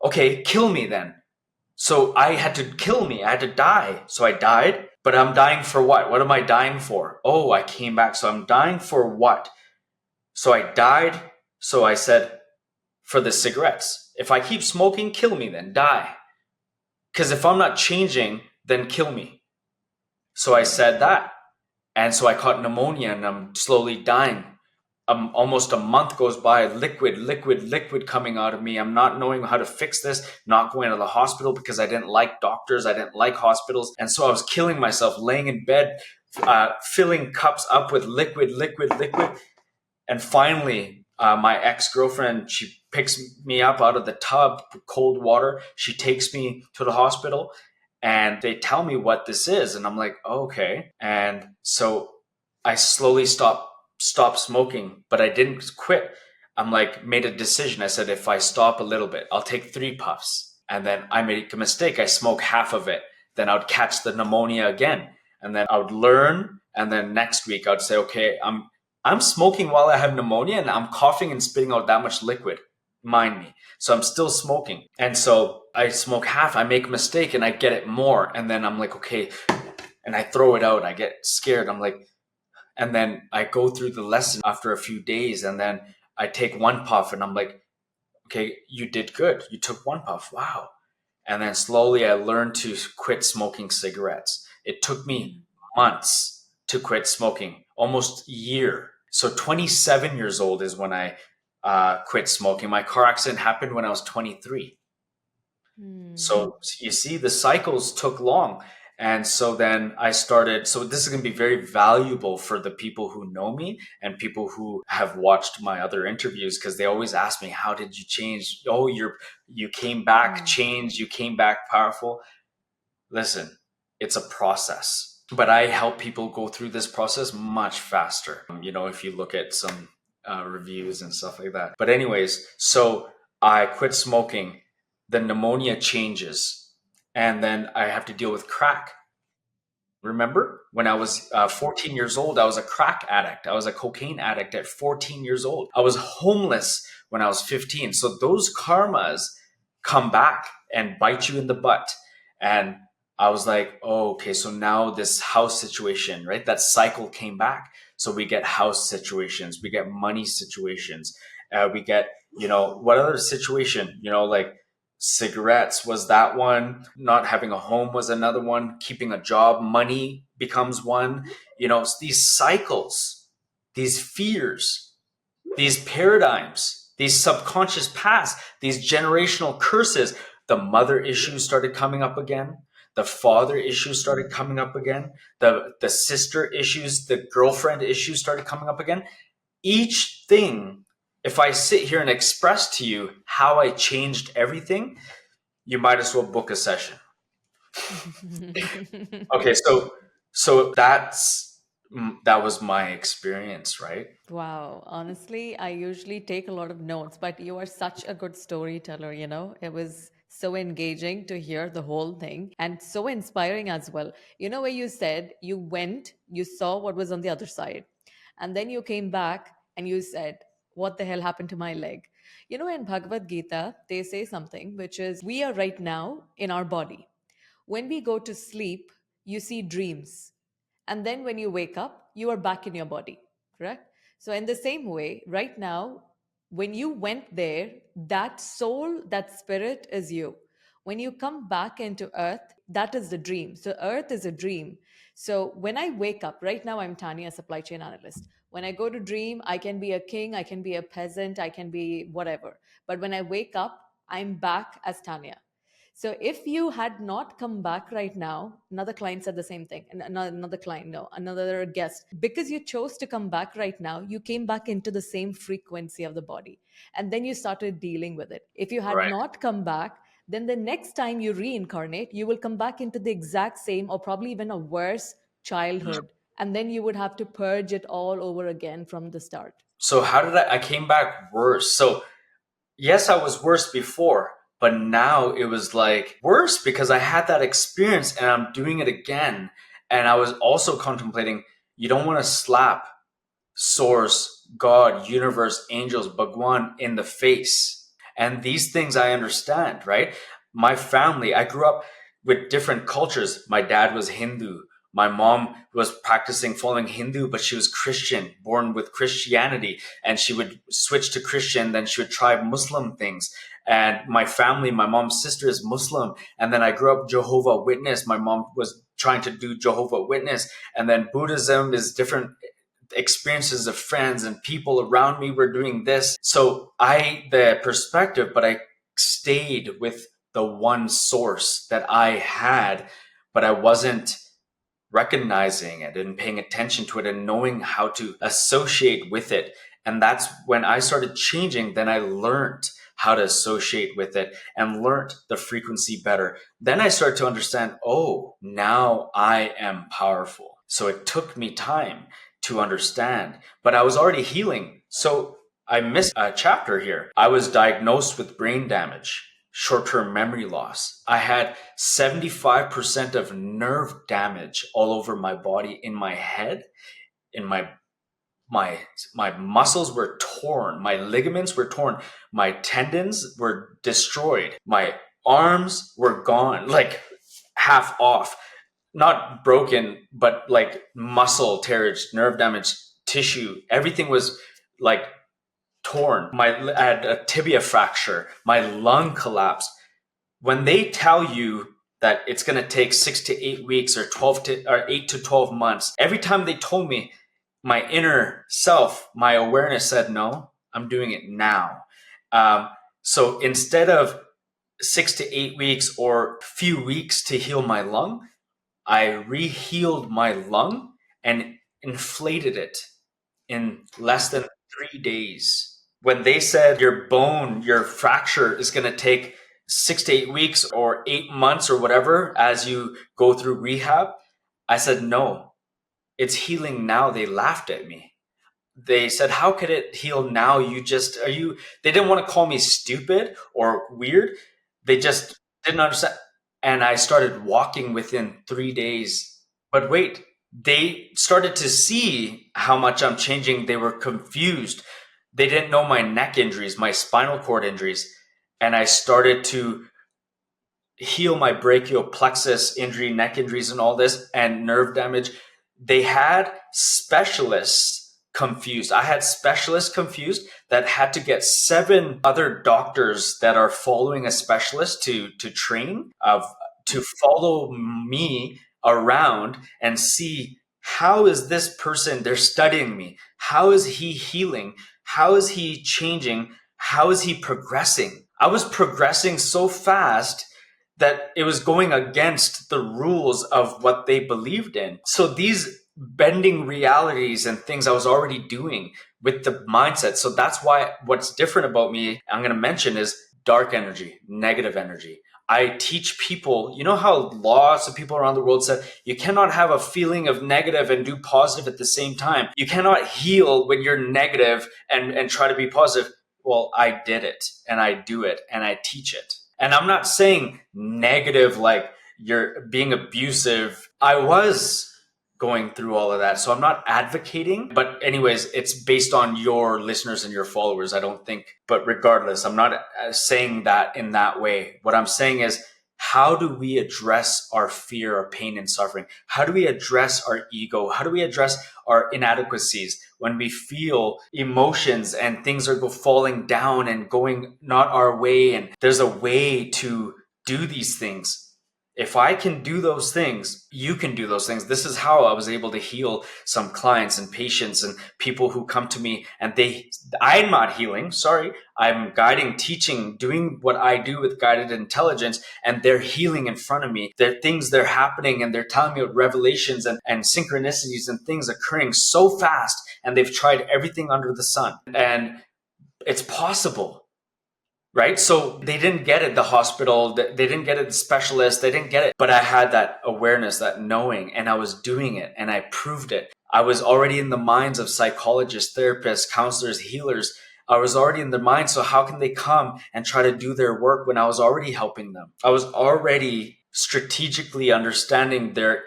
okay, kill me then. So I had to kill me. I had to die. So I died, but I'm dying for what? What am I dying for? Oh, I came back. So I'm dying for what? So I died. So I said, for the cigarettes. If I keep smoking, kill me then, die. Because if I'm not changing, then kill me. So I said that. And so I caught pneumonia and I'm slowly dying. Almost a month goes by, liquid coming out of me. I'm not knowing how to fix this, not going to the hospital because I didn't like doctors. I didn't like hospitals. And so I was killing myself, laying in bed, filling cups up with liquid. And finally, my ex-girlfriend, she picks me up out of the tub, cold water. She takes me to the hospital and they tell me what this is. And I'm like, oh, okay. And so I slowly stopped smoking, but I didn't quit. I'm like, made a decision. I said, if I stop a little bit, I'll take 3 puffs. And then I make a mistake. I smoke half of it. Then I would catch the pneumonia again. And then I would learn. And then next week I would say, okay, I'm smoking while I have pneumonia and I'm coughing and spitting out that much liquid. Mind me. So I'm still smoking. And so I smoke half, I make a mistake and I get it more. And then I'm like, okay. And I throw it out. I get scared. I'm like, and then I go through the lesson after a few days and then I take 1 puff and I'm like, okay, you did good. You took 1 puff. Wow. And then slowly I learned to quit smoking cigarettes. It took me months to quit smoking, almost a year. So 27 years old is when I quit smoking. My car accident happened when I was 23. Hmm. So you see, the cycles took long. And so then I started. So this is going to be very valuable for the people who know me and people who have watched my other interviews because they always ask me, how did you change? Oh, you came back Hmm. changed, you came back powerful. Listen, it's a process, but I help people go through this process much faster. If you look at some reviews and stuff like that. But anyways, so I quit smoking, the pneumonia changes, and then I have to deal with crack. Remember when I was 14 years old, I was a crack addict. I was a cocaine addict at 14 years old. I was homeless when I was 15. So those karmas come back and bite you in the butt. And I was like, oh, okay, so now this house situation, right? That cycle came back. So we get house situations, we get money situations, we get, what other situation, like cigarettes was that one, not having a home was another one, keeping a job, money becomes one. It's these cycles, these fears, these paradigms, these subconscious past, these generational curses. The mother issues started coming up again, the father issues started coming up again, the sister issues, the girlfriend issues started coming up again. Each thing, if I sit here and express to you how I changed everything, you might as well book a session. Okay, so that was my experience, right? Wow, honestly, I usually take a lot of notes, but you are such a good storyteller, you know? It was so engaging to hear the whole thing and so inspiring as well. You know, where you said you went, you saw what was on the other side, and then you came back and you said, what the hell happened to my leg? In Bhagavad Gita, they say something which is we are right now in our body. When we go to sleep, you see dreams. And then when you wake up, you are back in your body, correct? So, in the same way, right now, when you went there, that soul, that spirit is you. When you come back into earth, that is the dream. So, earth is a dream. So, when I wake up, right now, I'm Tanya, a supply chain analyst. When I go to dream, I can be a king, I can be a peasant, I can be whatever. But when I wake up, I'm back as Tanya. So if you had not come back right now, another client said the same thing, and another client, no, another guest, because you chose to come back right now, you came back into the same frequency of the body. And then you started dealing with it. If you had Right. not come back, then the next time you reincarnate, you will come back into the exact same or probably even a worse childhood. And then you would have to purge it all over again from the start. So how did I came back worse? So yes, I was worse before, but now it was like worse because I had that experience and I'm doing it again. And I was also contemplating, you don't want to slap source, God, universe, angels, Bhagwan in the face. And these things I understand, right? My family, I grew up with different cultures. My dad was Hindu. My mom was practicing following Hindu, but she was Christian, born with Christianity. And she would switch to Christian, then she would try Muslim things. And my family, my mom's sister is Muslim. And then I grew up Jehovah Witness. My mom was trying to do Jehovah Witness. And then Buddhism is different experiences of friends and people around me were doing this. So the perspective, but I stayed with the one source that I had, but I wasn't recognizing it and paying attention to it and knowing how to associate with it. And that's when I started changing. Then I learned how to associate with it and learned the frequency better. Then I started to understand, oh, now I am powerful. So it took me time to understand, but I was already healing. So I missed a chapter here. I was diagnosed with brain damage, short-term memory loss. I had 75% of nerve damage all over my body, in my head, in my muscles were torn, my ligaments were torn, my tendons were destroyed, my arms were gone, like half off, not broken, but like muscle tearage, nerve damage, tissue, everything was like torn. I had a tibia fracture, my lung collapsed. When they tell you that it's going to take 6 to 8 weeks or 8 to 12 months, every time they told me, my inner self, my awareness said, no, I'm doing it now. So instead of 6 to 8 weeks or a few weeks to heal my lung, I rehealed my lung and inflated it in less than 3 days. When they said your bone, your fracture is going to take 6 to 8 weeks or 8 months or whatever as you go through rehab, I said, no, it's healing now. They laughed at me. They said, how could it heal now? They didn't want to call me stupid or weird. They just didn't understand. And I started walking within 3 days. But wait, they started to see how much I'm changing. They were confused. They didn't know my neck injuries, my spinal cord injuries. And I started to heal my brachial plexus injury, neck injuries, and all this, and nerve damage. They had specialists confused. I had specialists confused that had to get 7 other doctors that are following a specialist to train to follow me around and see, how is this person, they're studying me, how is he healing, how is he changing, how is he progressing. I was progressing so fast that it was going against the rules of what they believed in. So these bending realities and things I was already doing with the mindset. So that's why what's different about me, I'm going to mention, is dark energy, negative energy. I teach people, you know how lots of people around the world said, you cannot have a feeling of negative and do positive at the same time. You cannot heal when you're negative and try to be positive. Well, I did it and I do it and I teach it. And I'm not saying negative like you're being abusive. I was going through all of that. So I'm not advocating, but anyways, it's based on your listeners and your followers, I don't think. But regardless, I'm not saying that in that way. What I'm saying is, how do we address our fear, our pain and suffering? How do we address our ego? How do we address our inadequacies when we feel emotions and things are falling down and going not our way? And there's a way to do these things. If I can do those things, you can do those things. This is how I was able to heal some clients and patients and people who come to me and I'm not healing, sorry. I'm guiding, teaching, doing what I do with guided intelligence, and they're healing in front of me. There are things that are happening and they're telling me about revelations and synchronicities and things occurring so fast, and they've tried everything under the sun. And it's possible. Right. So they didn't get it, the hospital, they didn't get it, the specialist, they didn't get it. But I had that awareness, that knowing, and I was doing it and I proved it. I was already in the minds of psychologists, therapists, counselors, healers. I was already in their minds. So how can they come and try to do their work when I was already helping them? I was already strategically understanding their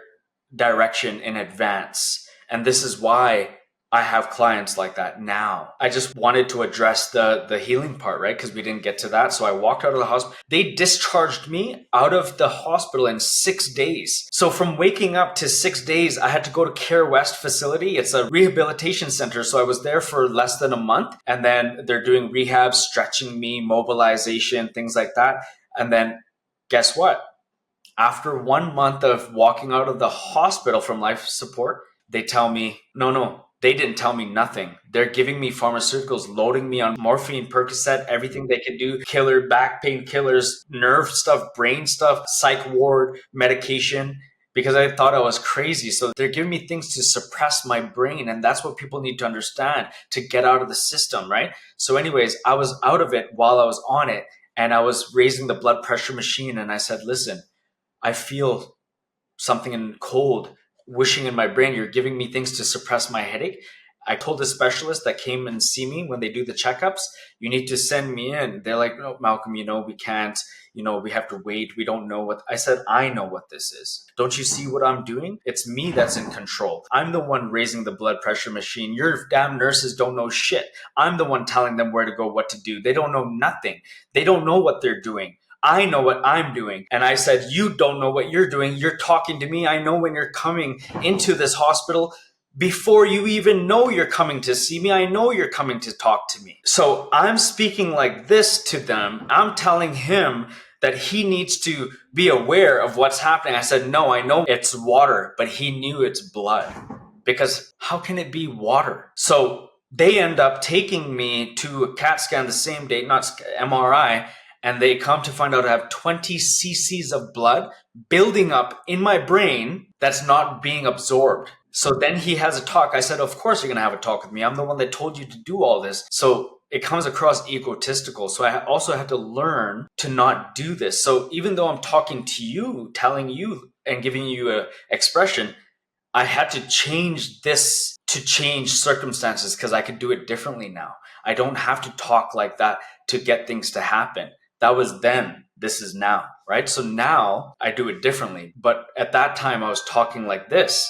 direction in advance. And this is why I have clients like that now. I just wanted to address the healing part, right? Because we didn't get to that. So I walked out of the hospital. They discharged me out of the hospital in 6 days. So from waking up to 6 days, I had to go to Care West facility. It's a rehabilitation center. So I was there for less than a month. And then they're doing rehab, stretching me, mobilization, things like that. And then guess what? After 1 month of walking out of the hospital from life support, they tell me, no, they didn't tell me nothing. They're giving me pharmaceuticals, loading me on morphine, Percocet, everything they could do, killer, back pain killers, nerve stuff, brain stuff, psych ward, medication, because I thought I was crazy. So they're giving me things to suppress my brain. And that's what people need to understand to get out of the system, right? So anyways, I was out of it while I was on it, and I was raising the blood pressure machine. And I said, listen, I feel something in cold wishing in my brain. You're giving me things to suppress my headache. I told the specialist that came and see me when they do the checkups, you need to send me in. They're like, no, Malcolm, we can't, we have to wait. We don't know what. I said, I know what this is. Don't you see what I'm doing? It's me that's in control. I'm the one raising the blood pressure machine. Your damn nurses don't know shit. I'm the one telling them where to go, what to do. They don't know nothing. They don't know what they're doing. I know what I'm doing. And I said, you don't know what you're doing. You're talking to me. I know when you're coming into this hospital before you even know you're coming to see me. I know you're coming to talk to me. So I'm speaking like this to them. I'm telling him that he needs to be aware of what's happening. I said, no, I know it's water, but he knew it's blood, because how can it be water? So they end up taking me to a CAT scan the same day, not MRI. And they come to find out I have 20 cc's of blood building up in my brain that's not being absorbed. So then he has a talk. I said, of course you're going to have a talk with me. I'm the one that told you to do all this. So it comes across egotistical. So I also had to learn to not do this. So even though I'm talking to you, telling you and giving you an expression, I had to change this to change circumstances, because I could do it differently now. I don't have to talk like that to get things to happen. That was then. This is now, right? So now I do it differently. But at that time, I was talking like this.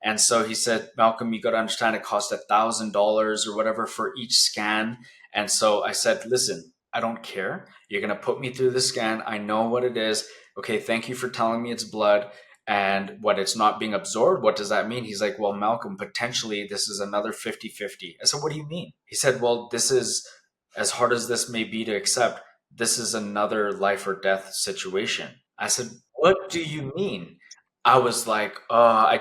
And so he said, Malcolm, you got to understand it costs $1,000 or whatever for each scan. And so I said, listen, I don't care. You're going to put me through the scan. I know what it is. Okay, thank you for telling me it's blood and what it's not being absorbed. What does that mean? He's like, well, Malcolm, potentially this is another 50-50. I said, what do you mean? He said, well, this is, as hard as this may be to accept, this is another life or death situation. I said, what do you mean? I was like, I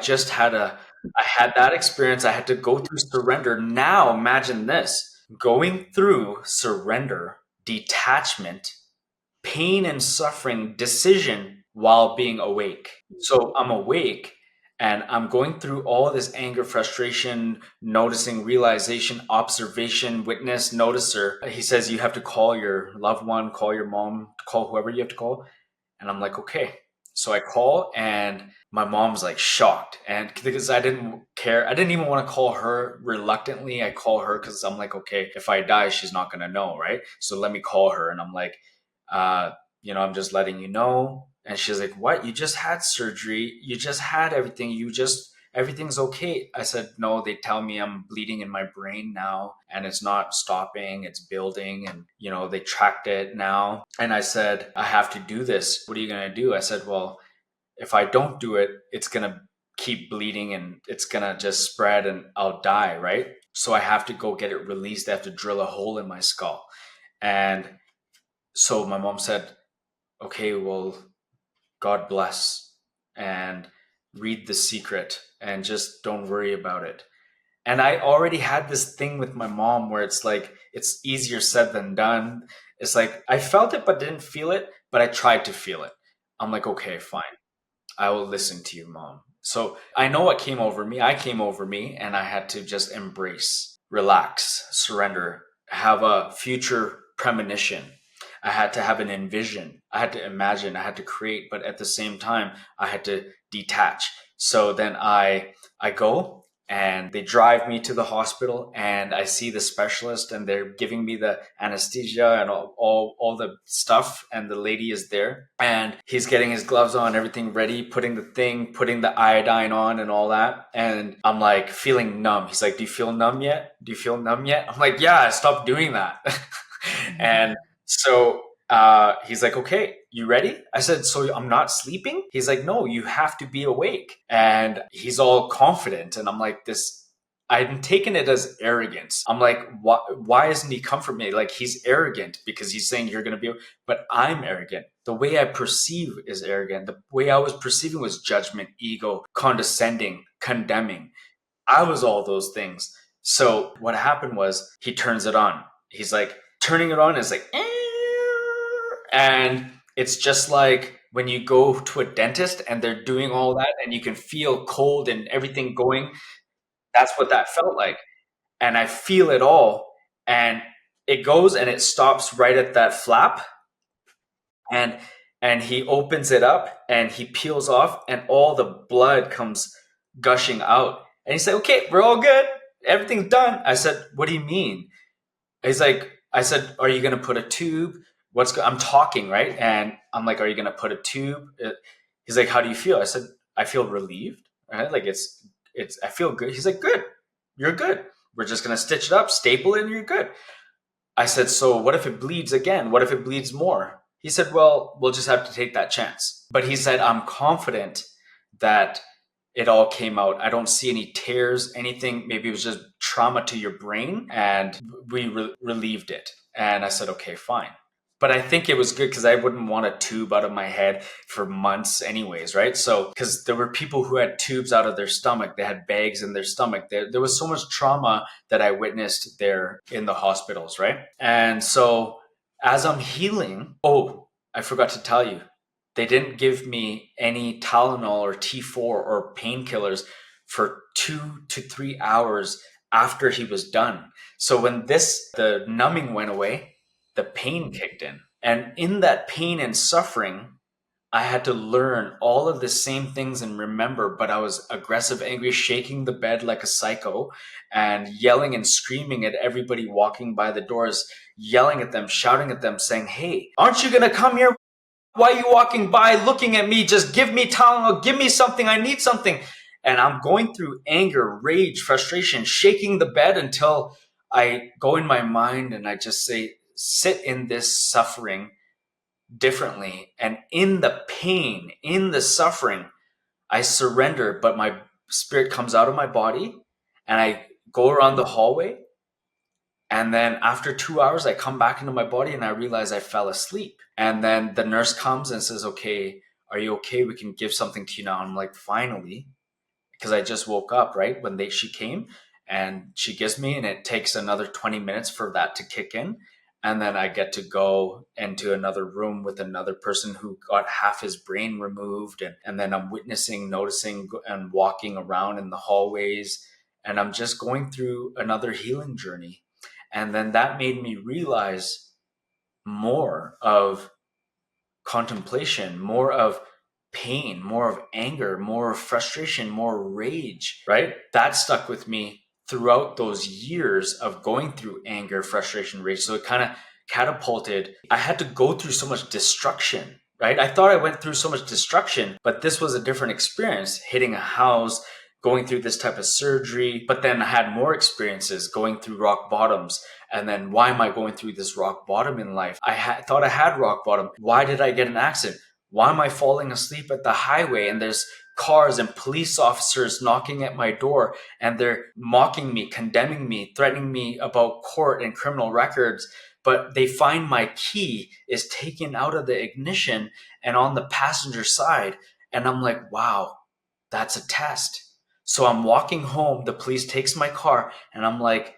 had that experience. I had to go through surrender. Now imagine this, going through surrender, detachment, pain and suffering, decision while being awake. So I'm awake and I'm going through all this anger, frustration, noticing, realization, observation, witness, noticer. He says, you have to call your loved one, call your mom, call whoever you have to call. And I'm like, okay. So I call and my mom's like shocked. And because I didn't care, I didn't even want to call her reluctantly. I call her because I'm like, okay, if I die, she's not going to know, right? So let me call her. And I'm like, uh, I'm just letting you know. And she's like, what? You just had surgery. You just had everything. everything's okay. I said, no, they tell me I'm bleeding in my brain now and it's not stopping, it's building. And, they tracked it now. And I said, I have to do this. What are you going to do? I said, well, if I don't do it, it's going to keep bleeding and it's going to just spread and I'll die, right? So I have to go get it released. They have to drill a hole in my skull. And so my mom said, okay, well, God bless and read The Secret and just don't worry about it. And I already had this thing with my mom where it's like, it's easier said than done. It's like, I felt it but didn't feel it, but I tried to feel it. I'm like, okay, fine. I will listen to you, mom. So I know what came over me. I came over me and I had to just embrace, relax, surrender, have a future premonition. I had to have an envision. I had to imagine. I had to create, but at the same time, I had to detach. So then I go and they drive me to the hospital and I see the specialist and they're giving me the anesthesia and all the stuff, and the lady is there and he's getting his gloves on, everything ready, putting the iodine on and all that, and I'm like feeling numb. He's like, do you feel numb yet? I'm like, yeah, I stopped doing that. And so he's like, okay, you ready? I said, so I'm not sleeping? He's like, no, you have to be awake. And he's all confident. And I'm like, I'm taking it as arrogance. I'm like, why isn't he comfort me? Like, he's arrogant because he's saying you're going to be, but I'm arrogant. The way I perceive is arrogant. The way I was perceiving was judgment, ego, condescending, condemning. I was all those things. So what happened was he turns it on. He's like, turning it on is like, and it's just like when you go to a dentist and they're doing all that and you can feel cold and everything going. That's what that felt like. And I feel it all. And it goes and it stops right at that flap. And he opens it up and he peels off and all the blood comes gushing out. And he said, okay, we're all good. Everything's done. I said, what do you mean? He's like, I said, are you going to put a tube? I'm talking, right? And I'm like, are you going to put a tube? He's like, how do you feel? I said, I feel relieved, right? Like I feel good. He's like, good. You're good. We're just going to stitch it up, staple it, and you're good. I said, so what if it bleeds again? What if it bleeds more? He said, well, we'll just have to take that chance. But he said, I'm confident that it all came out. I don't see any tears, anything. Maybe it was just trauma to your brain, and we relieved it. And I said, okay, fine. But I think it was good because I wouldn't want a tube out of my head for months anyways, right? So, because there were people who had tubes out of their stomach. They had bags in their stomach. There was so much trauma that I witnessed there in the hospitals, right? And so as I'm healing, I forgot to tell you, they didn't give me any Tylenol or T4 or painkillers for 2 to 3 hours after he was done. So when the numbing went away, the pain kicked in. And in that pain and suffering, I had to learn all of the same things and remember, but I was aggressive, angry, shaking the bed like a psycho and yelling and screaming at everybody walking by the doors, yelling at them, shouting at them, saying, hey, aren't you going to come here? Why are you walking by looking at me? Just give me Tylenol, give me something. I need something. And I'm going through anger, rage, frustration, shaking the bed until I go in my mind and I just say, sit in this suffering differently. And in the pain, in the suffering, I surrender, but my spirit comes out of my body and I go around the hallway. And then after 2 hours, I come back into my body and I realize I fell asleep. And then the nurse comes and says, okay, are you okay? We can give something to you now. And I'm like, finally, because I just woke up, right? When she came and she gives me, and it takes another 20 minutes for that to kick in. And then I get to go into another room with another person who got half his brain removed. And then I'm witnessing, noticing, and walking around in the hallways. And I'm just going through another healing journey. And then that made me realize more of contemplation, more of pain, more of anger, more of frustration, more rage, right? That stuck with me throughout those years of going through anger, frustration, rage. So it kind of catapulted. I had to go through so much destruction, right? I thought I went through so much destruction, but this was a different experience, hitting a house, going through this type of surgery, but then I had more experiences going through rock bottoms. And then why am I going through this rock bottom in life? Thought I had rock bottom. Why did I get an accident? Why am I falling asleep at the highway and there's cars and police officers knocking at my door and they're mocking me, condemning me, threatening me about court and criminal records? But they find my key is taken out of the ignition and on the passenger side. And I'm like, wow, that's a test. So I'm walking home, the police takes my car, and I'm like,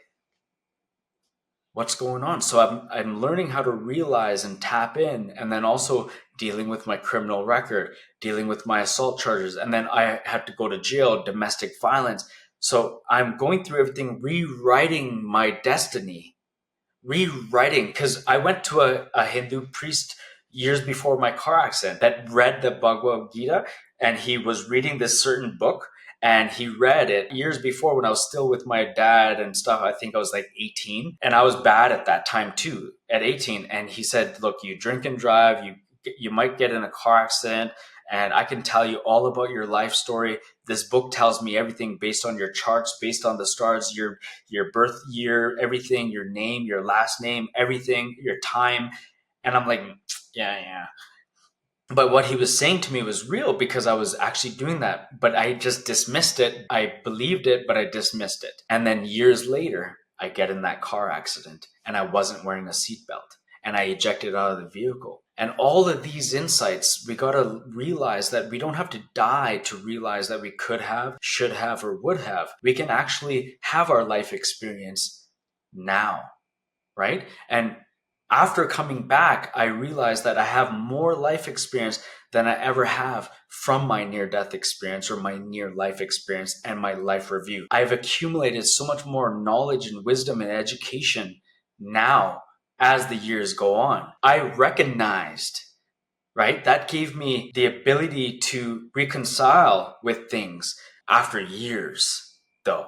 what's going on? So I'm learning how to realize and tap in, and then also dealing with my criminal record, dealing with my assault charges, and then I had to go to jail, domestic violence. So I'm going through everything, rewriting my destiny, rewriting, because I went to a Hindu priest years before my car accident that read the Bhagavad Gita, and he was reading this certain book, and he read it years before when I was still with my dad and stuff. I think I was like 18, and I was bad at that time too, at 18. And he said, look, you drink and drive, you might get in a car accident, and I can tell you all about your life story. This book tells me everything based on your charts, based on the stars, your birth year, everything, your name, your last name, everything, your time. And I'm like, yeah. But what he was saying to me was real because I was actually doing that. But I just dismissed it. I believed it, but I dismissed it. And then years later, I get in that car accident and I wasn't wearing a seatbelt and I ejected out of the vehicle. And all of these insights, we got to realize that we don't have to die to realize that we could have, should have, or would have. We can actually have our life experience now, right? And after coming back, I realized that I have more life experience than I ever have from my near death experience or my near life experience and my life review. I've accumulated so much more knowledge and wisdom and education now as the years go on. I recognized, right? That gave me the ability to reconcile with things after years, though,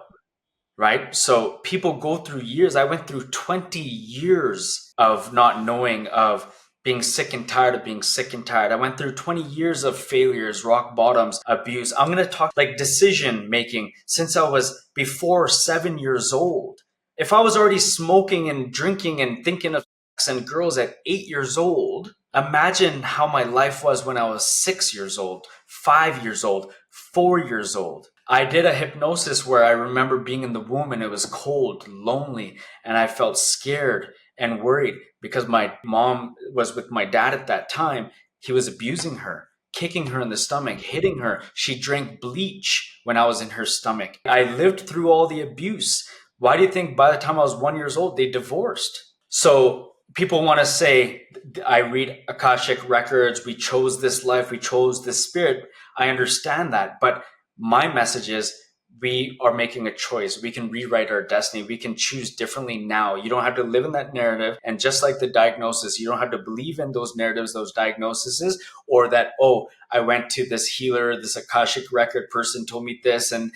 right? So people go through years. I went through 20 years of not knowing, of being sick and tired of being sick and tired. I went through 20 years of failures, rock bottoms, abuse. I'm going to talk like decision making since I was before 7 years old. If I was already smoking and drinking and thinking of sex and girls at 8 years old, imagine how my life was when I was 6 years old, 5 years old, 4 years old. I did a hypnosis where I remember being in the womb and it was cold, lonely, and I felt scared and worried because my mom was with my dad at that time. He was abusing her, kicking her in the stomach, hitting her. She drank bleach when I was in her stomach. I lived through all the abuse. Why do you think by the time I was 1 years old, they divorced? So people want to say, I read Akashic records. We chose this life. We chose this spirit. I understand that. But my message is we are making a choice. We can rewrite our destiny. We can choose differently now. You don't have to live in that narrative. And just like the diagnosis, you don't have to believe in those narratives, those diagnoses, or that, oh, I went to this healer, this Akashic record person told me this. And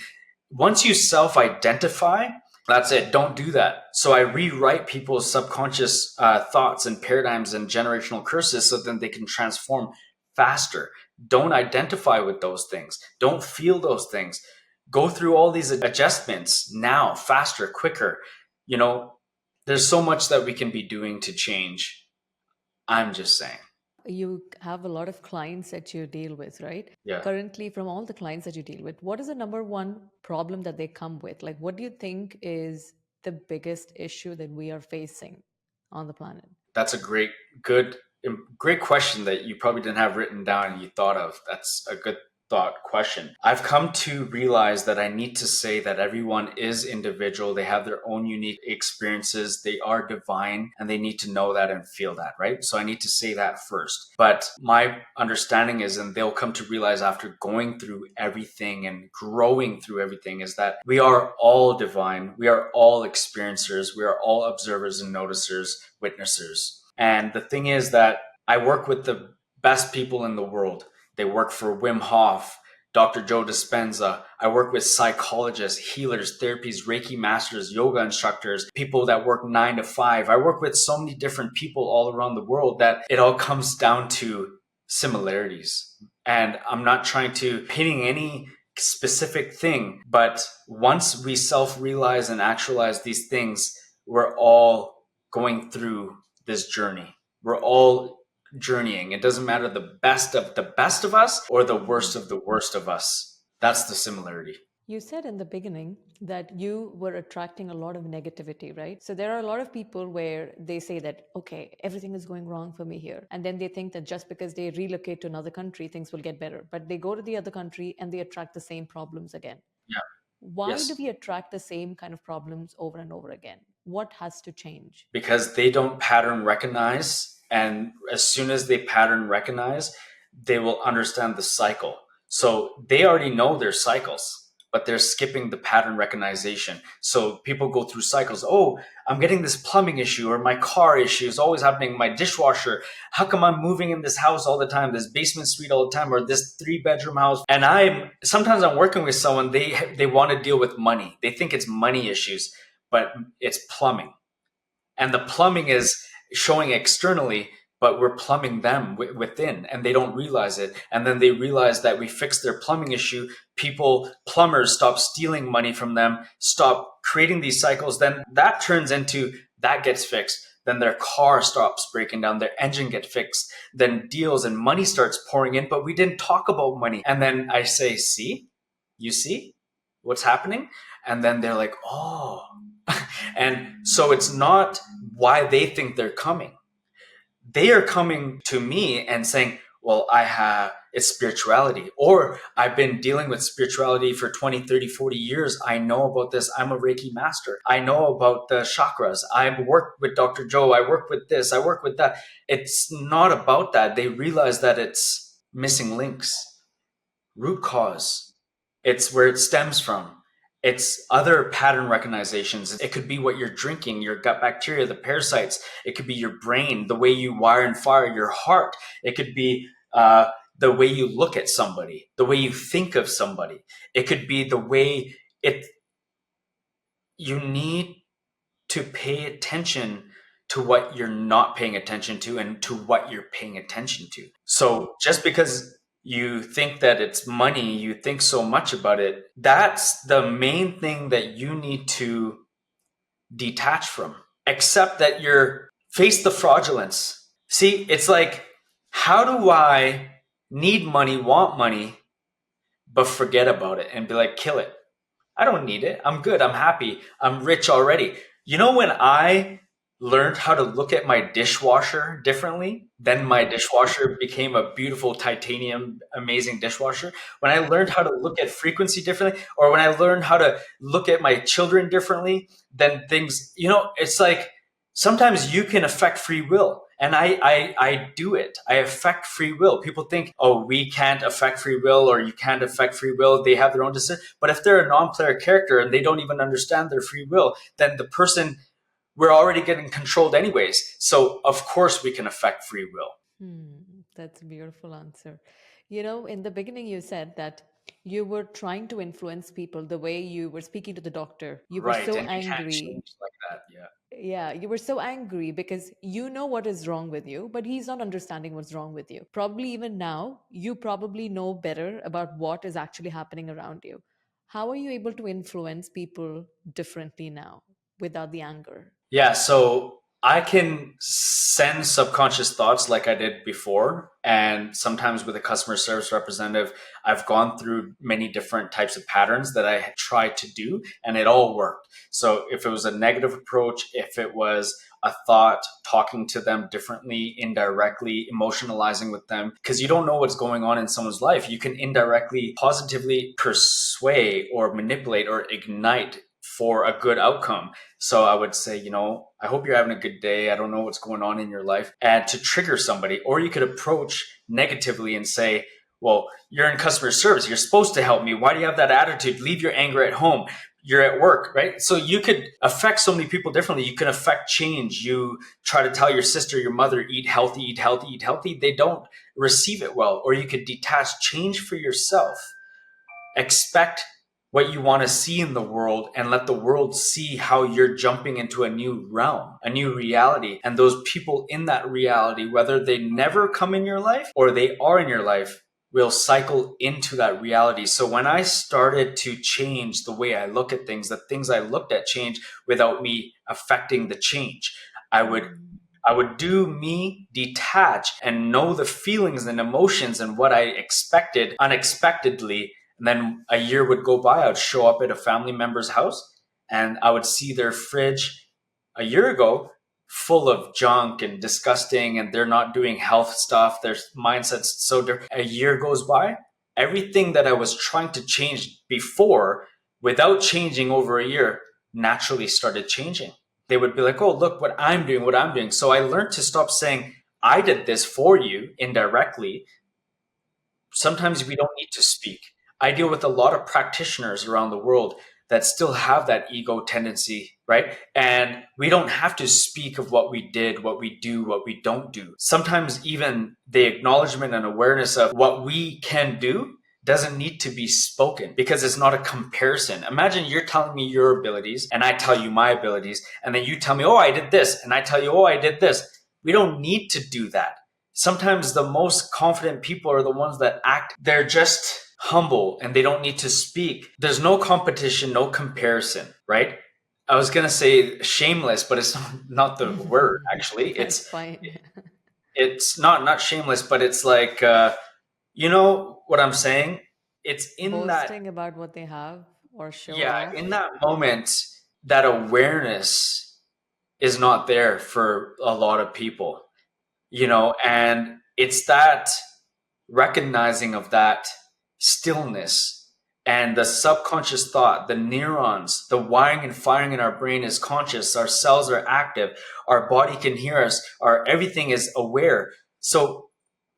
once you self-identify, that's it. Don't do that. So I rewrite people's subconscious thoughts and paradigms and generational curses so then they can transform faster. Don't identify with those things. Don't feel those things. Go through all these adjustments now, faster, quicker. You know, there's so much that we can be doing to change. I'm just saying. You have a lot of clients that you deal with, right? Yeah. Currently, from all the clients that you deal with, what is the number one problem that they come with? Like, what do you think is the biggest issue that we are facing on the planet? That's a great question that you probably didn't have written down and you thought of. That's a good thought question. I've come to realize that I need to say that everyone is individual. They have their own unique experiences. They are divine and they need to know that and feel that, right? So I need to say that first. But my understanding is, and they'll come to realize after going through everything and growing through everything, is that we are all divine. We are all experiencers. We are all observers and noticers, witnessers. And the thing is that I work with the best people in the world. They work for Wim Hof, Dr. Joe Dispenza. I work with psychologists, healers, therapies, Reiki masters, yoga instructors, people that work 9 to 5. I work with so many different people all around the world that it all comes down to similarities. And I'm not trying to pitting any specific thing. But once we self-realize and actualize these things, we're all going through this journey. We're all journeying. It doesn't matter the best of us or the worst of the worst of us. That's the similarity. You said in the beginning that you were attracting a lot of negativity, right? So there are a lot of people where they say that, okay, everything is going wrong for me here. And then they think that just because they relocate to another country, things will get better. But they go to the other country and they attract the same problems again. Yeah. Why do Yes. we attract the same kind of problems over and over again? What has to change? Because they don't pattern recognize. And as soon as they pattern recognize, they will understand the cycle. So they already know their cycles, but they're skipping the pattern recognition. So people go through cycles. Oh, I'm getting this plumbing issue, or my car issue is always happening. My dishwasher. How come I'm moving in this house all the time, this basement suite all the time, or this 3-bedroom house? And I'm working with someone, they want to deal with money. They think it's money issues, but it's plumbing. And the plumbing is showing externally, but we're plumbing them within, and they don't realize it. And then they realize that we fixed their plumbing issue. Plumbers stop stealing money from them, stop creating these cycles. Then that turns into that gets fixed. Then their car stops breaking down, their engine gets fixed, then deals and money starts pouring in, but we didn't talk about money. And then I say, see, you see what's happening? And then they're like, oh. And so it's not why they think they're coming. They are coming to me and saying, well, it's spirituality, or I've been dealing with spirituality for 20, 30, 40 years. I know about this. I'm a Reiki master. I know about the chakras. I work with Dr. Joe. I work with this. I work with that. It's not about that. They realize that it's missing links, root cause. It's where it stems from. It's other pattern recognitions. It could be what you're drinking, your gut bacteria, the parasites. It could be your brain, the way you wire and fire your heart. It could be the way you look at somebody, the way you think of somebody. It could be the way you need to pay attention to what you're not paying attention to and to what you're paying attention to. So just because you think that it's money, you think so much about it, that's the main thing that you need to detach from. Accept that face the fraudulence. See, it's like, how do I need money, want money, but forget about it and be like, kill it? I don't need it. I'm good. I'm happy. I'm rich already. You know, when I learned how to look at my dishwasher differently, then my dishwasher became a beautiful titanium, amazing dishwasher. When I learned how to look at frequency differently, or when I learned how to look at my children differently, then things, it's like sometimes you can affect free will. And I do it. I affect free will. People think, oh, we can't affect free will, or you can't affect free will. They have their own decision. But if they're a non-player character and they don't even understand their free will, then the person, we're already getting controlled anyways. So of course we can affect free will. That's a beautiful answer. You know, in the beginning, you said that you were trying to influence people the way you were speaking to the doctor. You were Right. so And you can't angry. change like that. Yeah. Yeah, you were so angry because you know what is wrong with you, but he's not understanding what's wrong with you. Probably even now, you probably know better about what is actually happening around you. How are you able to influence people differently now without the anger? Yeah, so I can send subconscious thoughts like I did before. And sometimes with a customer service representative, I've gone through many different types of patterns that I tried to do, and it all worked. So if it was a negative approach, if it was a thought, talking to them differently, indirectly, emotionalizing with them, because you don't know what's going on in someone's life. You can indirectly, positively persuade or manipulate or ignite for a good outcome. So I would say, I hope you're having a good day. I don't know what's going on in your life. And to trigger somebody, or you could approach negatively and say, well, you're in customer service. You're supposed to help me. Why do you have that attitude? Leave your anger at home. You're at work, right? So you could affect so many people differently. You can affect change. You try to tell your sister, your mother, eat healthy, eat healthy, eat healthy. They don't receive it well. Or you could detach, change for yourself. Expect what you want to see in the world and let the world see how you're jumping into a new realm, a new reality. And those people in that reality, whether they never come in your life or they are in your life, we'll cycle into that reality. So when I started to change the way I look at things, the things I looked at change without me affecting the change. I would Mm. I would do me, detach, and know the feelings and emotions and what I expected unexpectedly. And then a year would go by, I would show up at a family member's house and I would see their fridge a year ago full of junk and disgusting, and they're not doing health stuff. Their mindset's so different. A year goes by, everything that I was trying to change before without changing over a year naturally started changing. They would be like, oh, look what I'm doing, what I'm doing. So I learned to stop saying, I did this for you indirectly. Sometimes we don't need to speak. I deal with a lot of practitioners around the world that still have that ego tendency, right? And we don't have to speak of what we did, what we do, what we don't do. Sometimes even the acknowledgement and awareness of what we can do doesn't need to be spoken because it's not a comparison. Imagine you're telling me your abilities and I tell you my abilities, and then you tell me, oh, I did this, and I tell you, oh, I did this. We don't need to do that. Sometimes the most confident people are the ones that act, they're just humble and they don't need to speak. There's no competition, no comparison, right? I was going to say shameless, but it's not the word actually. That's fine. It's not shameless, but it's like, you know what I'm saying? It's in that, Boasting about what they have or show yeah, off. in that moment, that awareness is not there for a lot of people, and it's that recognizing of that stillness and the subconscious thought, the neurons, the wiring and firing in our brain is conscious, our cells are active, our body can hear us, our everything is aware. So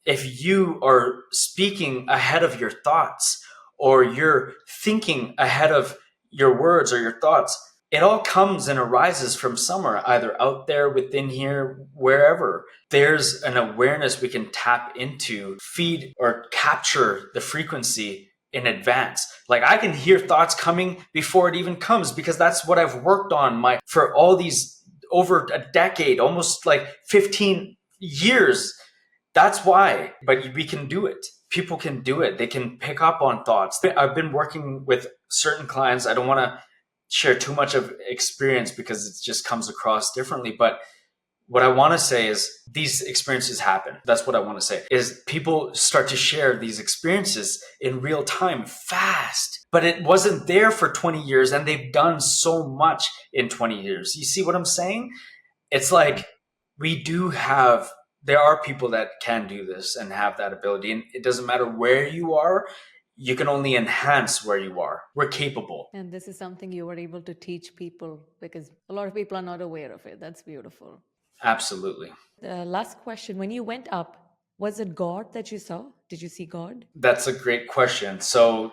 if you are speaking ahead of your thoughts or you're thinking ahead of your words or your thoughts, it all comes and arises from somewhere, either out there, within here, wherever. There's an awareness we can tap into, feed or capture the frequency in advance. Like I can hear thoughts coming before it even comes because that's what I've worked on for all these over a decade, almost like 15 years. That's why. But we can do it. People can do it. They can pick up on thoughts. I've been working with certain clients. I don't want to share too much of experience because it just comes across differently. But what I want to say is these experiences happen. That's what I want to say is people start to share these experiences in real time fast, but it wasn't there for 20 years and they've done so much in 20 years. You see what I'm saying? It's like we do have, there are people that can do this and have that ability. And it doesn't matter where you are, you can only enhance where you are. We're capable. And this is something you were able to teach people because a lot of people are not aware of it. That's beautiful. Absolutely. The last question, when you went up, was it God that you saw? Did you see God? That's a great question. So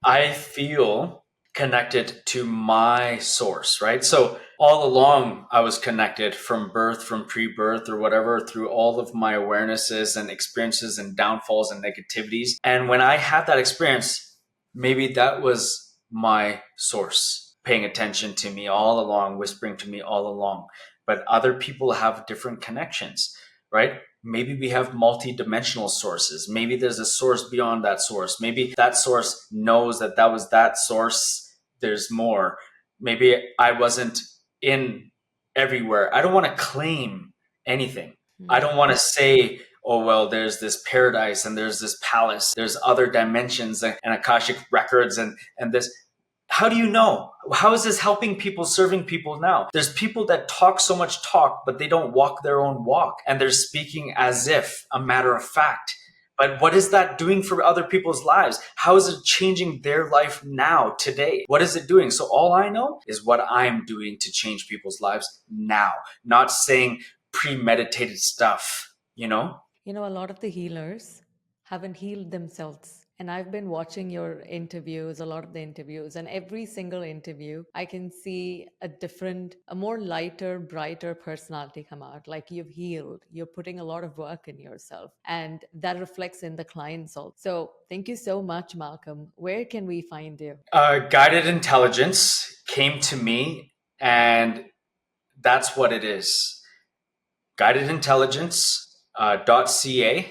I feel connected to my source, right? So all along, I was connected from birth, from pre birth or whatever, through all of my awarenesses and experiences and downfalls and negativities. And when I had that experience, maybe that was my source paying attention to me all along, whispering to me all along. But other people have different connections, right? Maybe we have multi-dimensional sources. Maybe there's a source beyond that source. Maybe that source knows that that was that source. There's more. Maybe I wasn't in everywhere. I don't want to claim anything. I don't want to say, oh, well, there's this paradise and there's this palace. There's other dimensions and Akashic records and this. How do you know? How is this helping people, serving people now? There's people that talk so much talk, but they don't walk their own walk. And they're speaking as if a matter of fact. But what is that doing for other people's lives? How is it changing their life now, today? What is it doing? So all I know is what I'm doing to change people's lives now, not saying premeditated stuff, you know? You know, a lot of the healers haven't healed themselves. And I've been watching your interviews, a lot of the interviews, and every single interview, I can see a different, a more lighter, brighter personality come out. Like you've healed, you're putting a lot of work in yourself, and that reflects in the clients also. So thank you so much, Malcolm. Where can we find you? Guided intelligence came to me, and that's what it is. Guided intelligence .ca.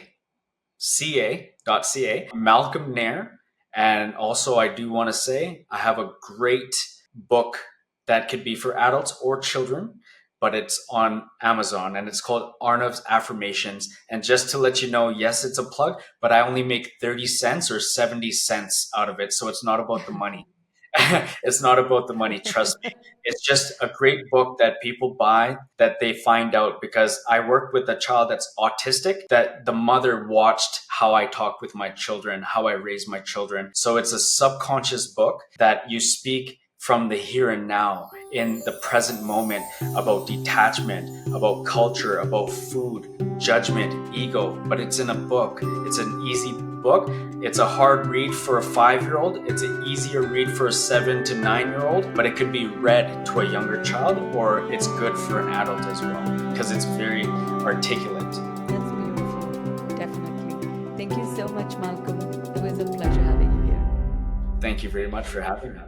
ca.ca, Malcolm Nair. And also, I do want to say I have a great book that could be for adults or children, but it's on Amazon and it's called Arnav's Affirmations. And just to let you know, yes, it's a plug, but I only make 30 cents or 70 cents out of it. So it's not about the money. It's not about the money, trust me. It's just a great book that people buy that they find out, because I worked with a child that's autistic, that the mother watched how I talk with my children, how I raise my children. So it's a subconscious book that you speak from the here and now, in the present moment, about detachment, about culture, about food, judgment, ego, but it's in a book. It's an easy book. It's a hard read for a 5-year-old. It's an easier read for a 7 to 9-year-old, but it could be read to a younger child, or it's good for an adult as well because it's very articulate. That's beautiful. Definitely. Thank you so much, Malcolm. It was a pleasure having you here. Thank you very much for having me.